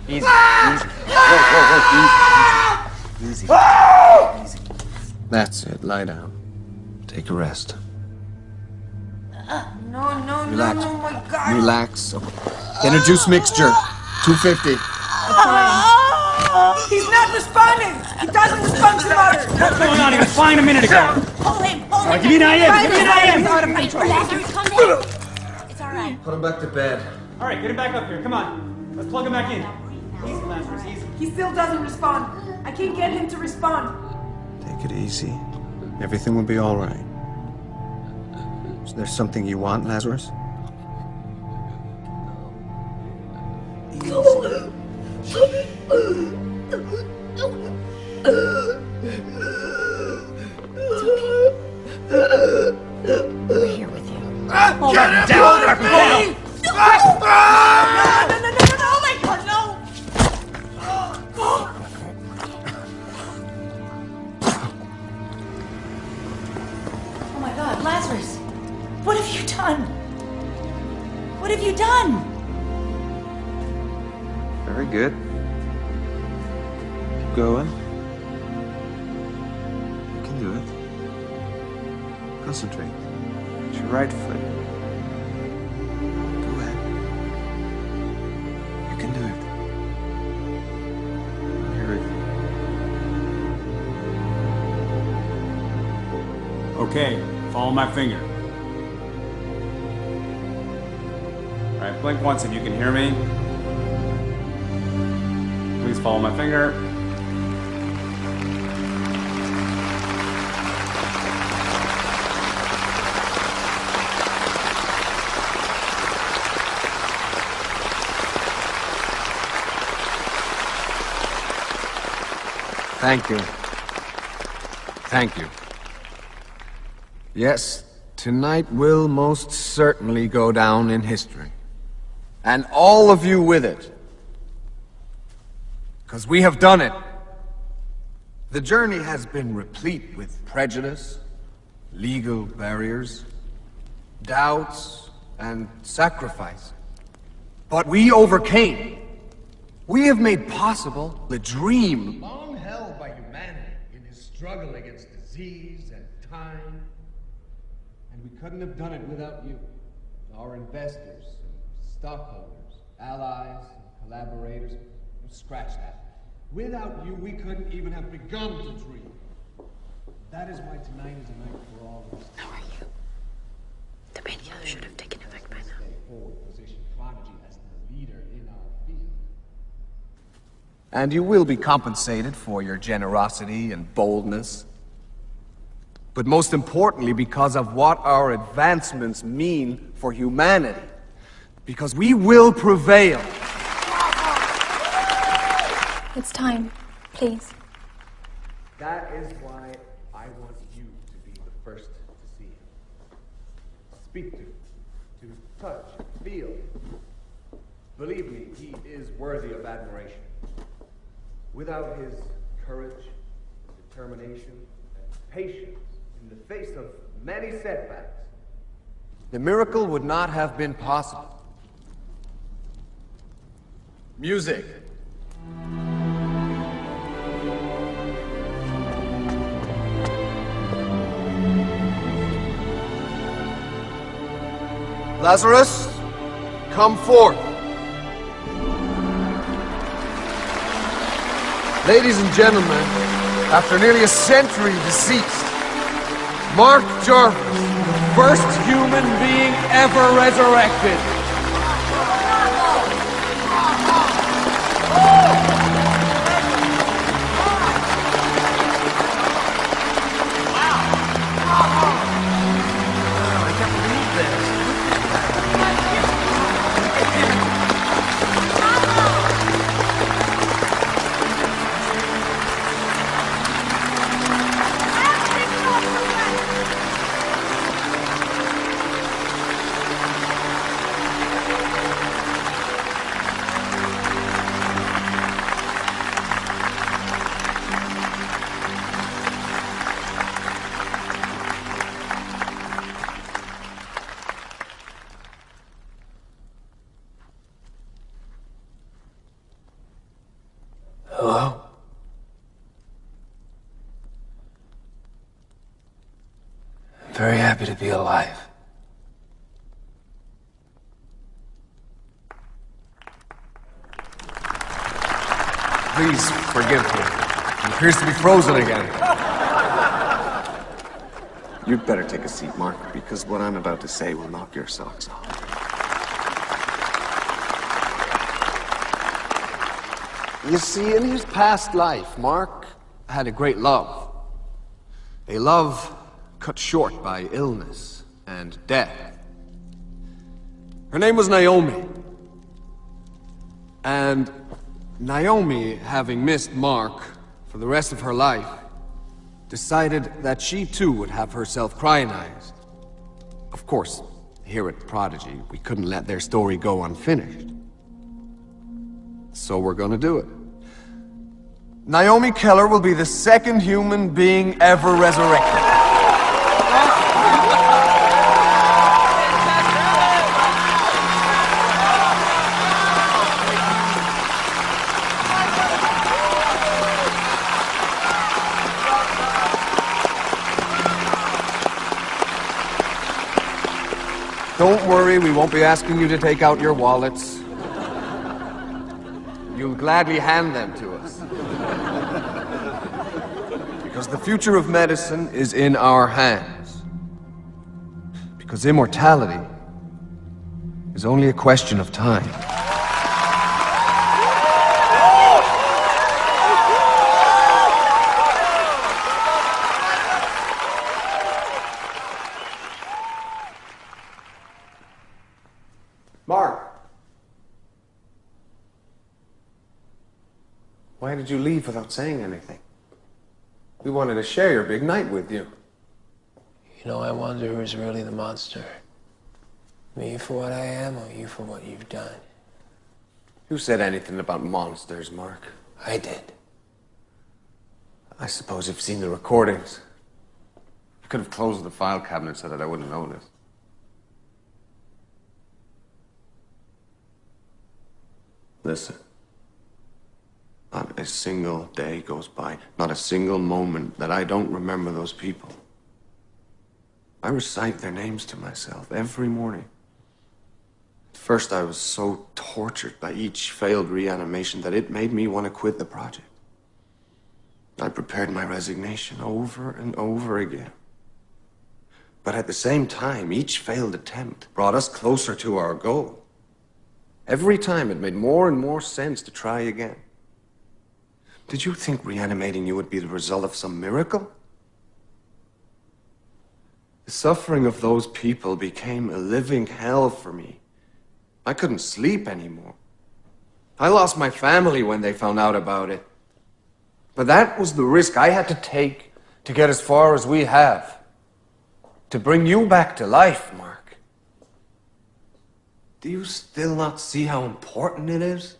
Easy, easy. Whoa, easy. Easy. That's it. Lie down. Take a rest. No, Relax. no, my God. Relax. Get a juice mixture. 250. He's not responding. He doesn't respond to the motor. What's going on? He was fine a minute ago. Pull him. right, give me an IM! Give me an IM! Out of control. Lazarus, calm down. It's all right. Put him back to bed. All right, get him back up here. Come on. Let's plug him back in. Easy, Lazarus, easy. He still doesn't respond. I can't get him to respond. Take it easy. Everything will be all right. Is there something you want, Lazarus? We're here with you. Get him down there, please! No, oh my God, no! Oh my God, Lazarus! What have you done? What have you done? Very good. Keep going. You can do it. Concentrate. It's your right foot. Go ahead. You can do it. I'm here with you. Okay, follow my finger. All right, blink once if you can hear me. Please follow my finger. Thank you. Thank you. Yes, tonight will most certainly go down in history. And all of you with it. Because we have done it. The journey has been replete with prejudice, legal barriers, doubts, and sacrifice. But we overcame. We have made possible the dream Long held by humanity in his struggle against disease and time. And we couldn't have done it without you, our investors, and stockholders, allies, and collaborators. Scratch that. Without you, we couldn't even have begun to dream. That is why tonight is a night for all of us. How are you? The painkiller should have taken effect by now. Forward position Prodigy as the leader in our field. And you will be compensated for your generosity and boldness. But most importantly, because of what our advancements mean for humanity. Because we will prevail. It's time. Please. That is why I want you to be the first to see him. Speak to touch, feel. Believe me, he is worthy of admiration. Without his courage, determination, and patience in the face of many setbacks, the miracle would not have been possible. Music. Lazarus, come forth. Ladies and gentlemen, after nearly a century deceased, Mark Jarvis, first human being ever resurrected. Hello? I'm very happy to be alive. Please forgive me. He appears to be frozen again. You'd better take a seat, Mark, because what I'm about to say will knock your socks off. You see, in his past life, Mark had a great love. A love cut short by illness and death. Her name was Naomi. And Naomi, having missed Mark for the rest of her life, decided that she too would have herself crionized. Of course, here at Prodigy, we couldn't let their story go unfinished. So we're gonna do it. Naomi Keller will be the second human being ever resurrected. Don't worry, we won't be asking you to take out your wallets. You'll gladly hand them to us. Because the future of medicine is in our hands. Because immortality is only a question of time. Mark. Why did you leave without saying anything? We wanted to share your big night with you. You know, I wonder who's really the monster. Me for what I am, or you for what you've done? Who said anything about monsters, Mark? I did. I suppose you've seen the recordings. You could have closed the file cabinet so that I wouldn't notice. Listen. Not a single day goes by, not a single moment that I don't remember those people. I recite their names to myself every morning. At first, I was so tortured by each failed reanimation that it made me want to quit the project. I prepared my resignation over and over again. But at the same time, each failed attempt brought us closer to our goal. Every time, it made more and more sense to try again. Did you think reanimating you would be the result of some miracle? The suffering of those people became a living hell for me. I couldn't sleep anymore. I lost my family when they found out about it. But that was the risk I had to take to get as far as we have. To bring you back to life, Mark. Do you still not see how important it is?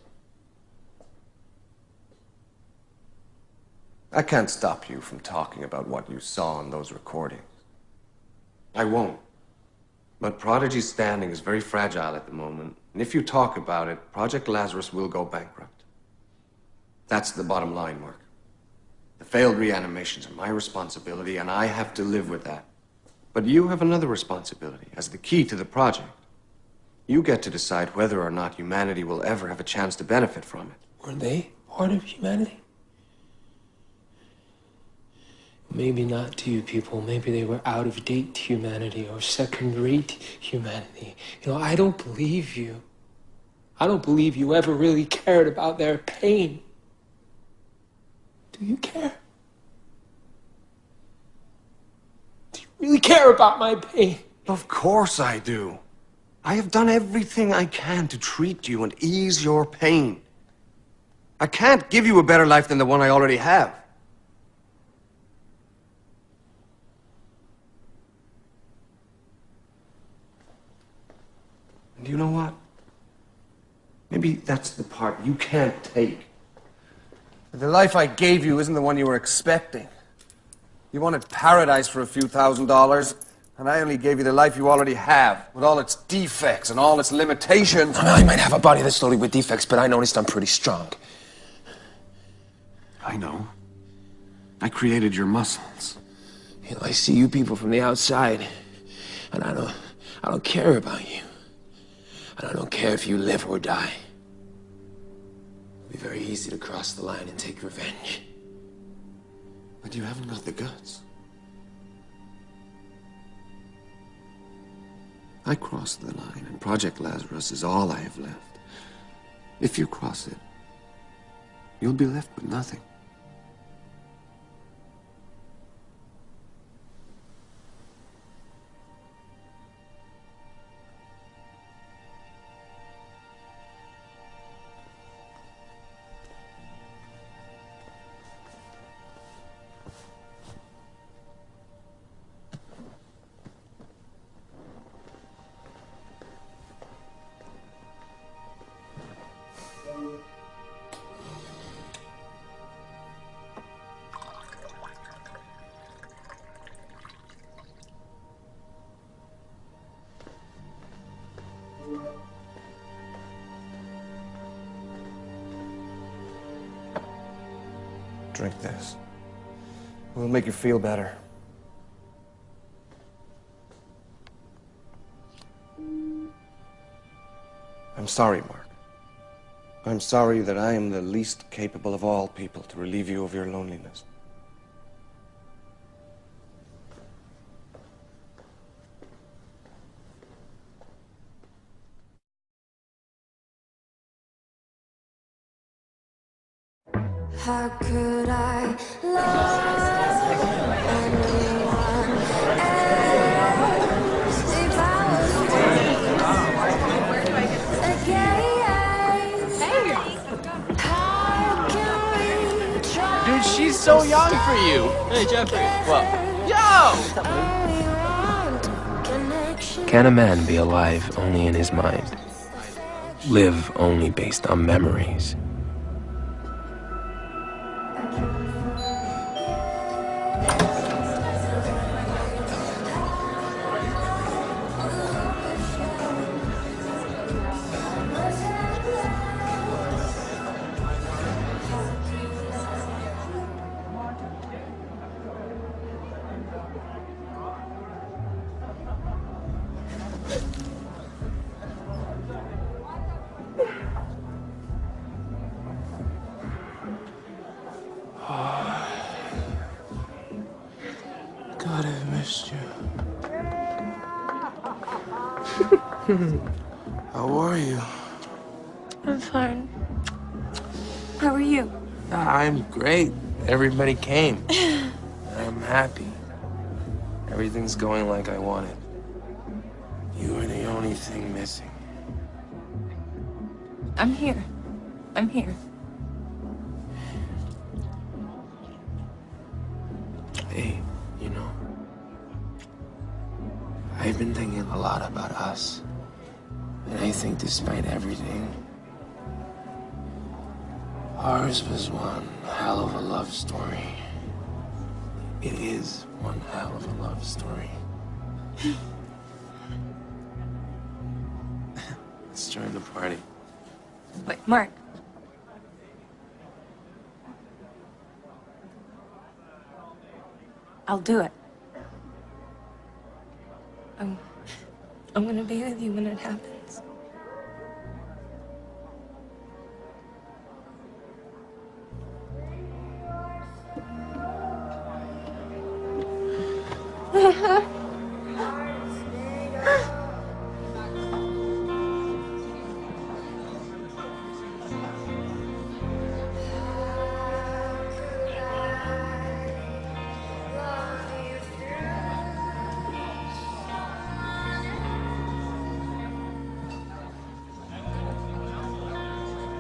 I can't stop you from talking about what you saw in those recordings. I won't. But Prodigy's standing is very fragile at the moment, and if you talk about it, Project Lazarus will go bankrupt. That's the bottom line, Mark. The failed reanimations are my responsibility, and I have to live with that. But you have another responsibility as the key to the project. You get to decide whether or not humanity will ever have a chance to benefit from it. Were they part of humanity? Maybe not to you people. Maybe they were out-of-date humanity or second-rate humanity. You know, I don't believe you. I don't believe you ever really cared about their pain. Do you care? Do you really care about my pain? Of course I do. I have done everything I can to treat you and ease your pain. I can't give you a better life than the one I already have. And you know what? Maybe that's the part you can't take. The life I gave you isn't the one you were expecting. You wanted paradise for a few $1,000s, and I only gave you the life you already have, with all its defects and all its limitations. I might have a body that's loaded with defects, but I noticed I'm pretty strong. I know. I created your muscles. You know, I see you people from the outside, and I don't care about you. And I don't care if you live or die. It'll be very easy to cross the line and take revenge. But you haven't got the guts. I crossed the line, and Project Lazarus is all I have left. If you cross it, you'll be left with nothing. Drink this. It will make you feel better. I'm sorry, Mark. I'm sorry that I am the least capable of all people to relieve you of your loneliness. How could I love anyone else if I was again? How can we try? Dude, she's so young for you. Hey, Jeffrey. What? Yo! Can a man be alive only in his mind? Live only based on memories? God, I've missed you. How are you? I'm fine. How are you? I'm great. Everybody came. I'm happy. Everything's going like I wanted. You are the only thing missing. I'm here. I'm here. Hey, you know, I've been thinking a lot about us. And I think despite everything, ours was one hell of a love story. It is one hell of a love story. Let's join the party. Wait, Mark. I'll do it. I'm gonna be with you when it happens.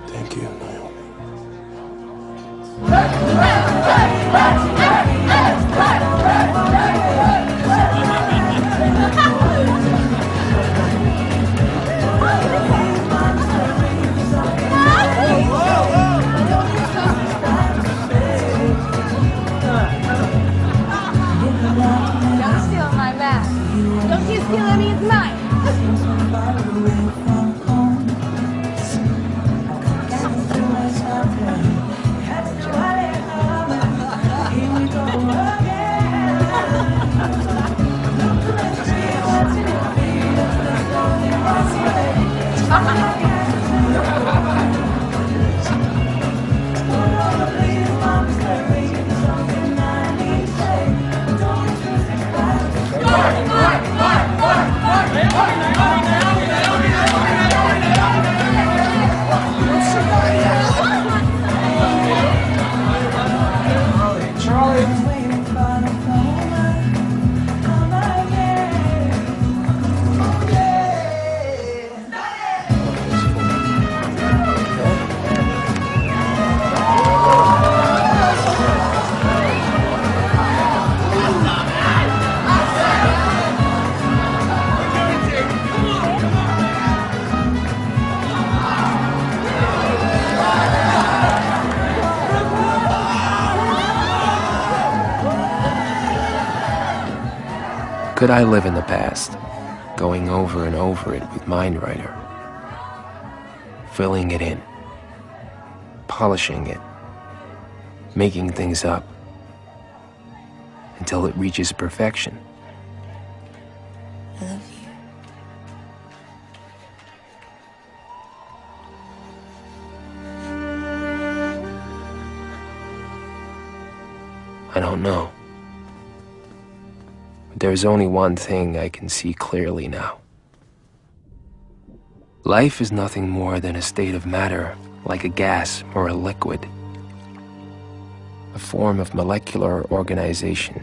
Thank you, Naomi. Don't steal my bag. Don't you steal any of mine. Could I live in the past, going over and over it with Mindwriter, filling it in, polishing it, making things up, until it reaches perfection? I love you. I don't know. But there's only one thing I can see clearly now. Life is nothing more than a state of matter, like a gas or a liquid. A form of molecular organization.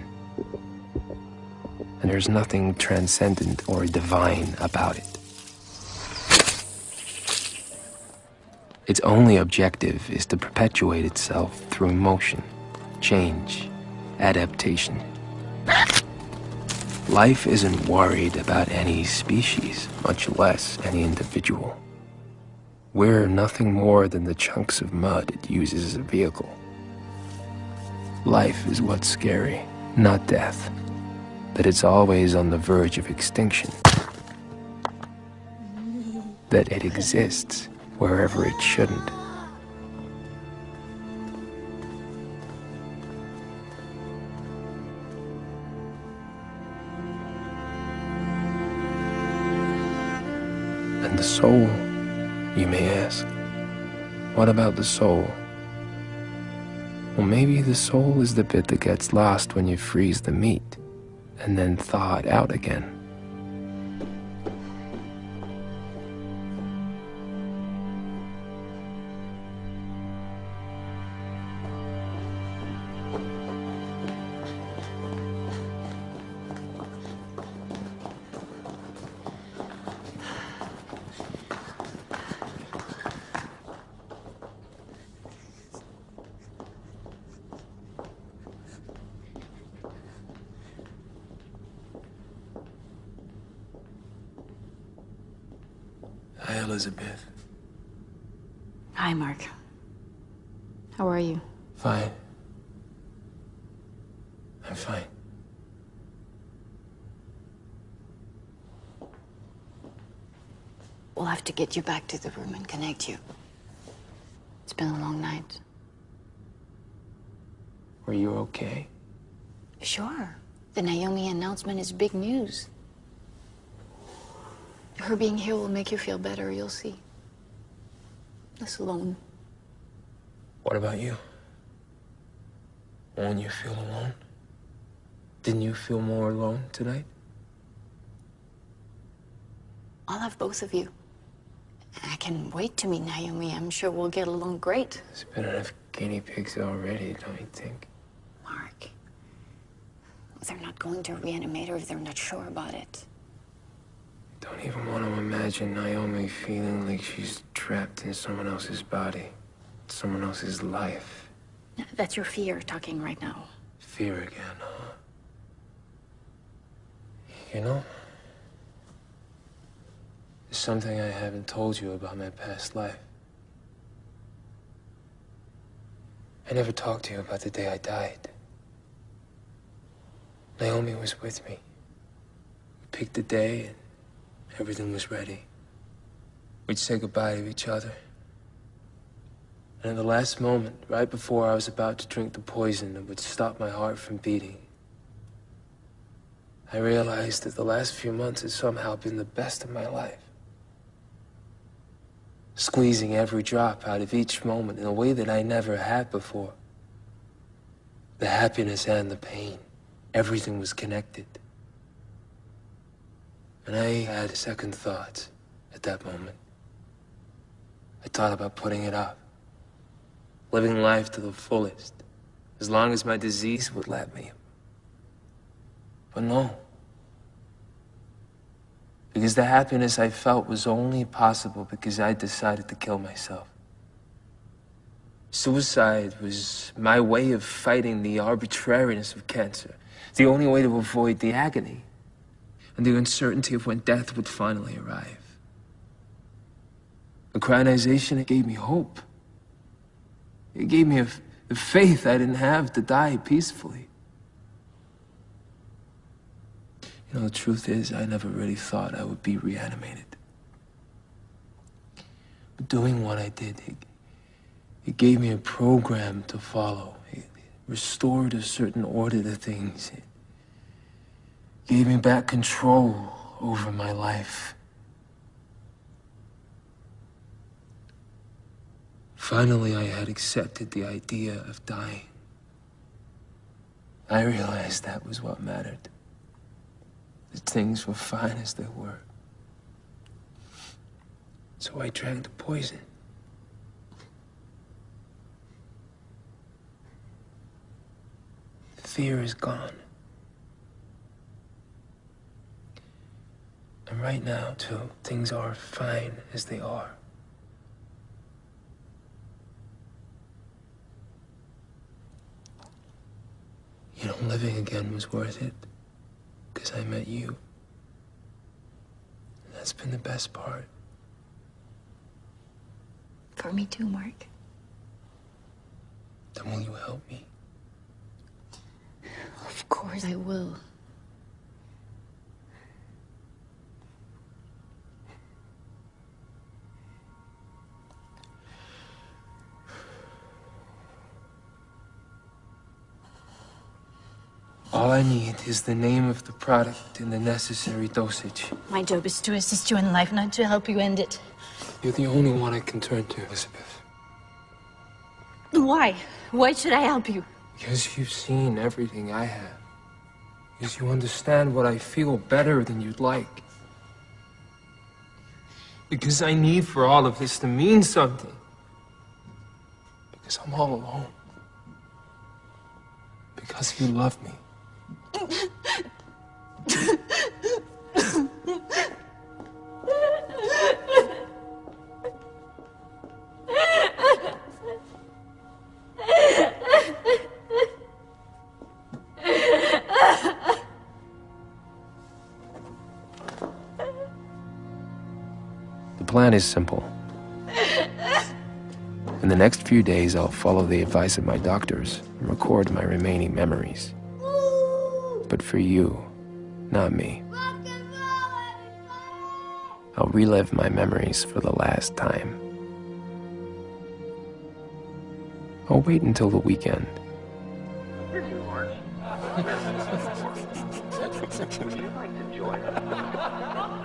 And there's nothing transcendent or divine about it. Its only objective is to perpetuate itself through motion, change, adaptation. Life isn't worried about any species, much less any individual. We're nothing more than the chunks of mud it uses as a vehicle. Life is what's scary, not death. That it's always on the verge of extinction. That it exists wherever it shouldn't. And the soul, you may ask. What about the soul? Well, maybe the soul is the bit that gets lost when you freeze the meat and then thaw it out again. Hi, Elizabeth. Hi, Mark. How are you? Fine. I'm fine. We'll have to get you back to the room and connect you. It's been a long night. Are you okay? Sure. The Naomi announcement is big news. Her being here will make you feel better, you'll see. Less alone. What about you? Won't you feel alone? Didn't you feel more alone tonight? I'll have both of you. I can wait to meet Naomi. I'm sure we'll get along great. There's been enough guinea pigs already, don't you think? Mark, they're not going to reanimate her if they're not sure about it. Don't even want to imagine Naomi feeling like she's trapped in someone else's body, someone else's life. That's your fear talking right now. Fear again, huh? You know, there's something I haven't told you about my past life. I never talked to you about the day I died. Naomi was with me. We picked the day and everything was ready. We'd say goodbye to each other. And at the last moment, right before I was about to drink the poison that would stop my heart from beating, I realized that the last few months had somehow been the best of my life. Squeezing every drop out of each moment in a way that I never had before. The happiness and the pain, everything was connected. And I had second thoughts at that moment. I thought about putting it up, living life to the fullest, as long as my disease would let me. But no. Because the happiness I felt was only possible because I decided to kill myself. Suicide was my way of fighting the arbitrariness of cancer, the only way to avoid the agony and the uncertainty of when death would finally arrive. The crionization, it gave me hope. It gave me a faith I didn't have to die peacefully. You know, the truth is, I never really thought I would be reanimated. But doing what I did, it gave me a program to follow. It restored a certain order to things. It gave me back control over my life. Finally, I had accepted the idea of dying. I realized that was what mattered. That things were fine as they were. So I drank the poison. The fear is gone. And right now, too, things are fine as they are. You know, living again was worth it, because I met you. And that's been the best part. For me too, Mark. Then will you help me? Of course I will. All I need is the name of the product and the necessary dosage. My job is to assist you in life, not to help you end it. You're the only one I can turn to, Elizabeth. Why? Why should I help you? Because you've seen everything I have. Because you understand what I feel better than you'd like. Because I need for all of this to mean something. Because I'm all alone. Because you love me. The plan is simple. In the next few days, I'll follow the advice of my doctors and record my remaining memories. But for you, not me. I'll relive my memories for the last time. I'll wait until the weekend. Would you like to join us?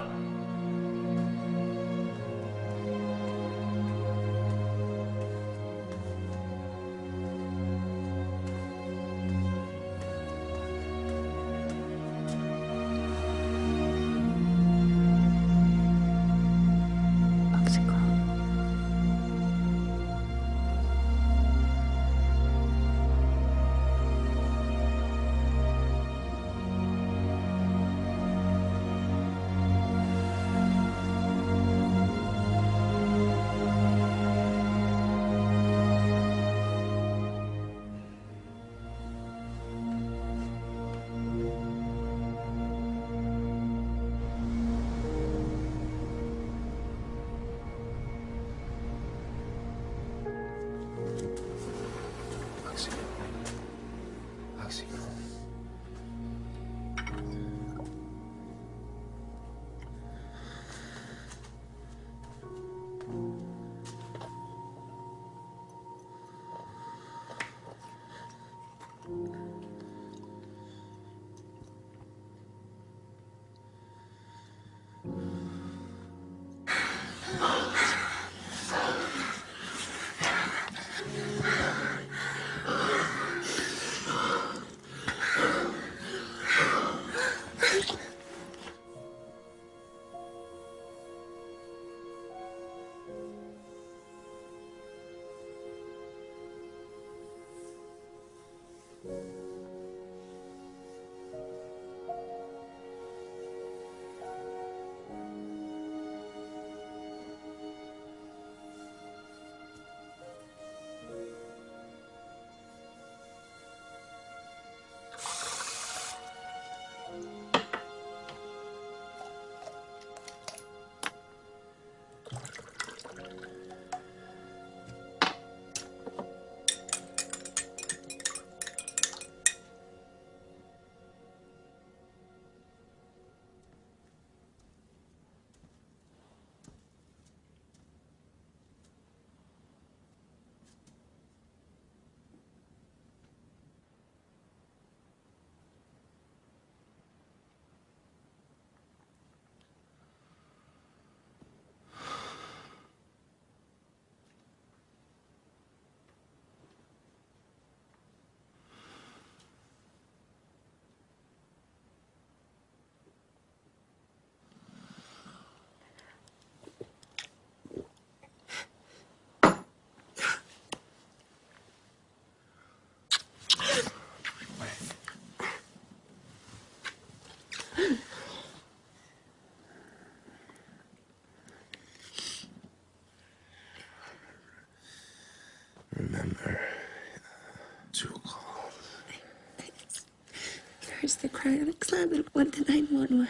to cry on a cloud that went to 911.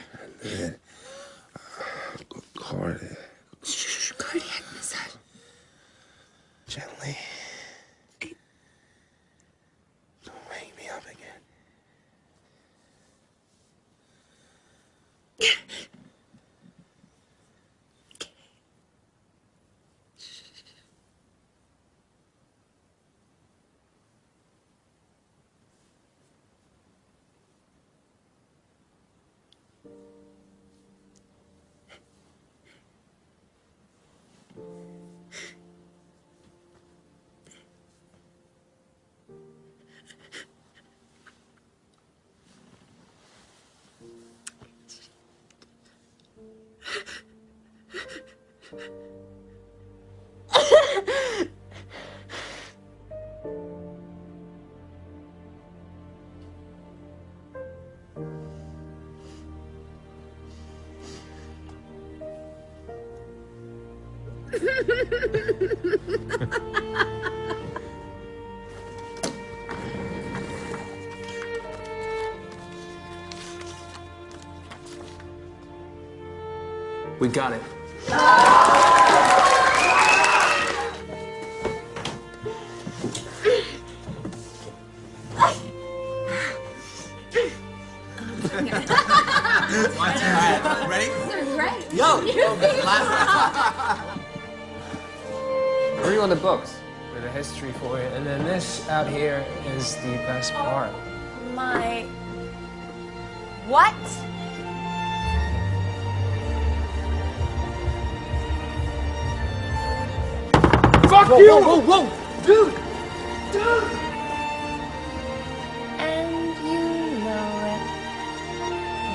Cardiac. Shh, cardiac massage. Gently. Don't wake me up again. We got it. Ready? Right. Yo! Read on the books with a history for it, and then this out here is the best part. My... What? Fuck you! Whoa, whoa, whoa! Dude! Dude! And you know it.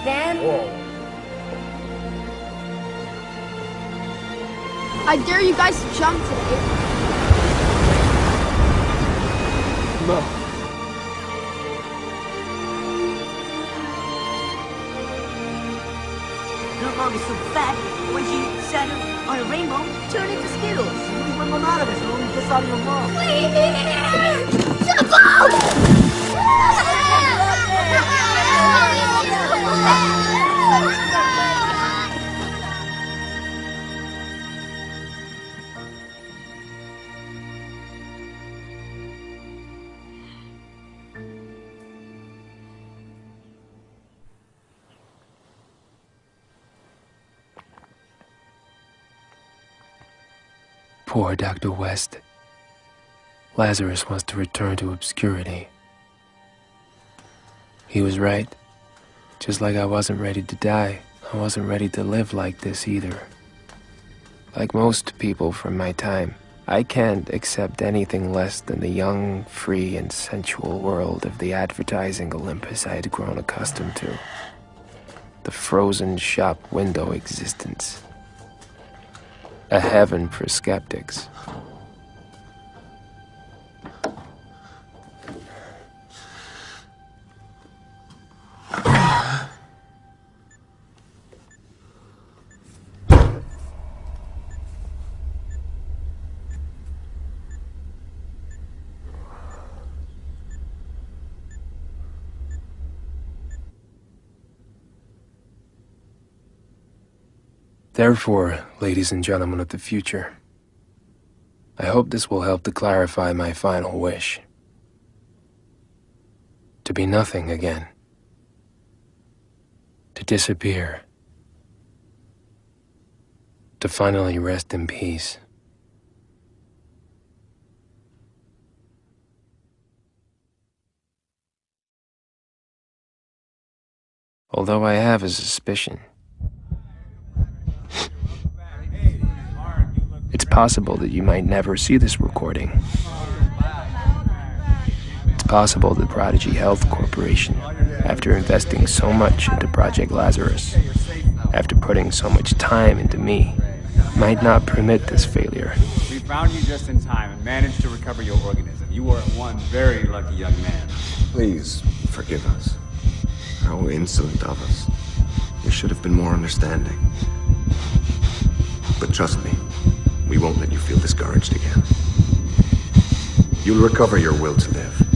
Then... Whoa. I dare you guys to jump today. No. Your mom is so fat, when she sat on a rainbow, turned into Skittles. When my mom is only just out of your mom. Please! Jump Poor Dr. West. Lazarus wants to return to obscurity. He was right. Just like I wasn't ready to die, I wasn't ready to live like this either. Like most people from my time, I can't accept anything less than the young, free, and sensual world of the advertising Olympus I had grown accustomed to. The frozen shop window existence. A heaven for skeptics. Therefore, ladies and gentlemen of the future, I hope this will help to clarify my final wish. To be nothing again. To disappear. To finally rest in peace. Although I have a suspicion. It's possible that you might never see this recording. It's possible that Prodigy Health Corporation, after investing so much into Project Lazarus, after putting so much time into me, might not permit this failure. We found you just in time and managed to recover your organism. You are one very lucky young man. Please, forgive us. How insolent of us. We should have been more understanding. But trust me, we won't let you feel discouraged again. You'll recover your will to live.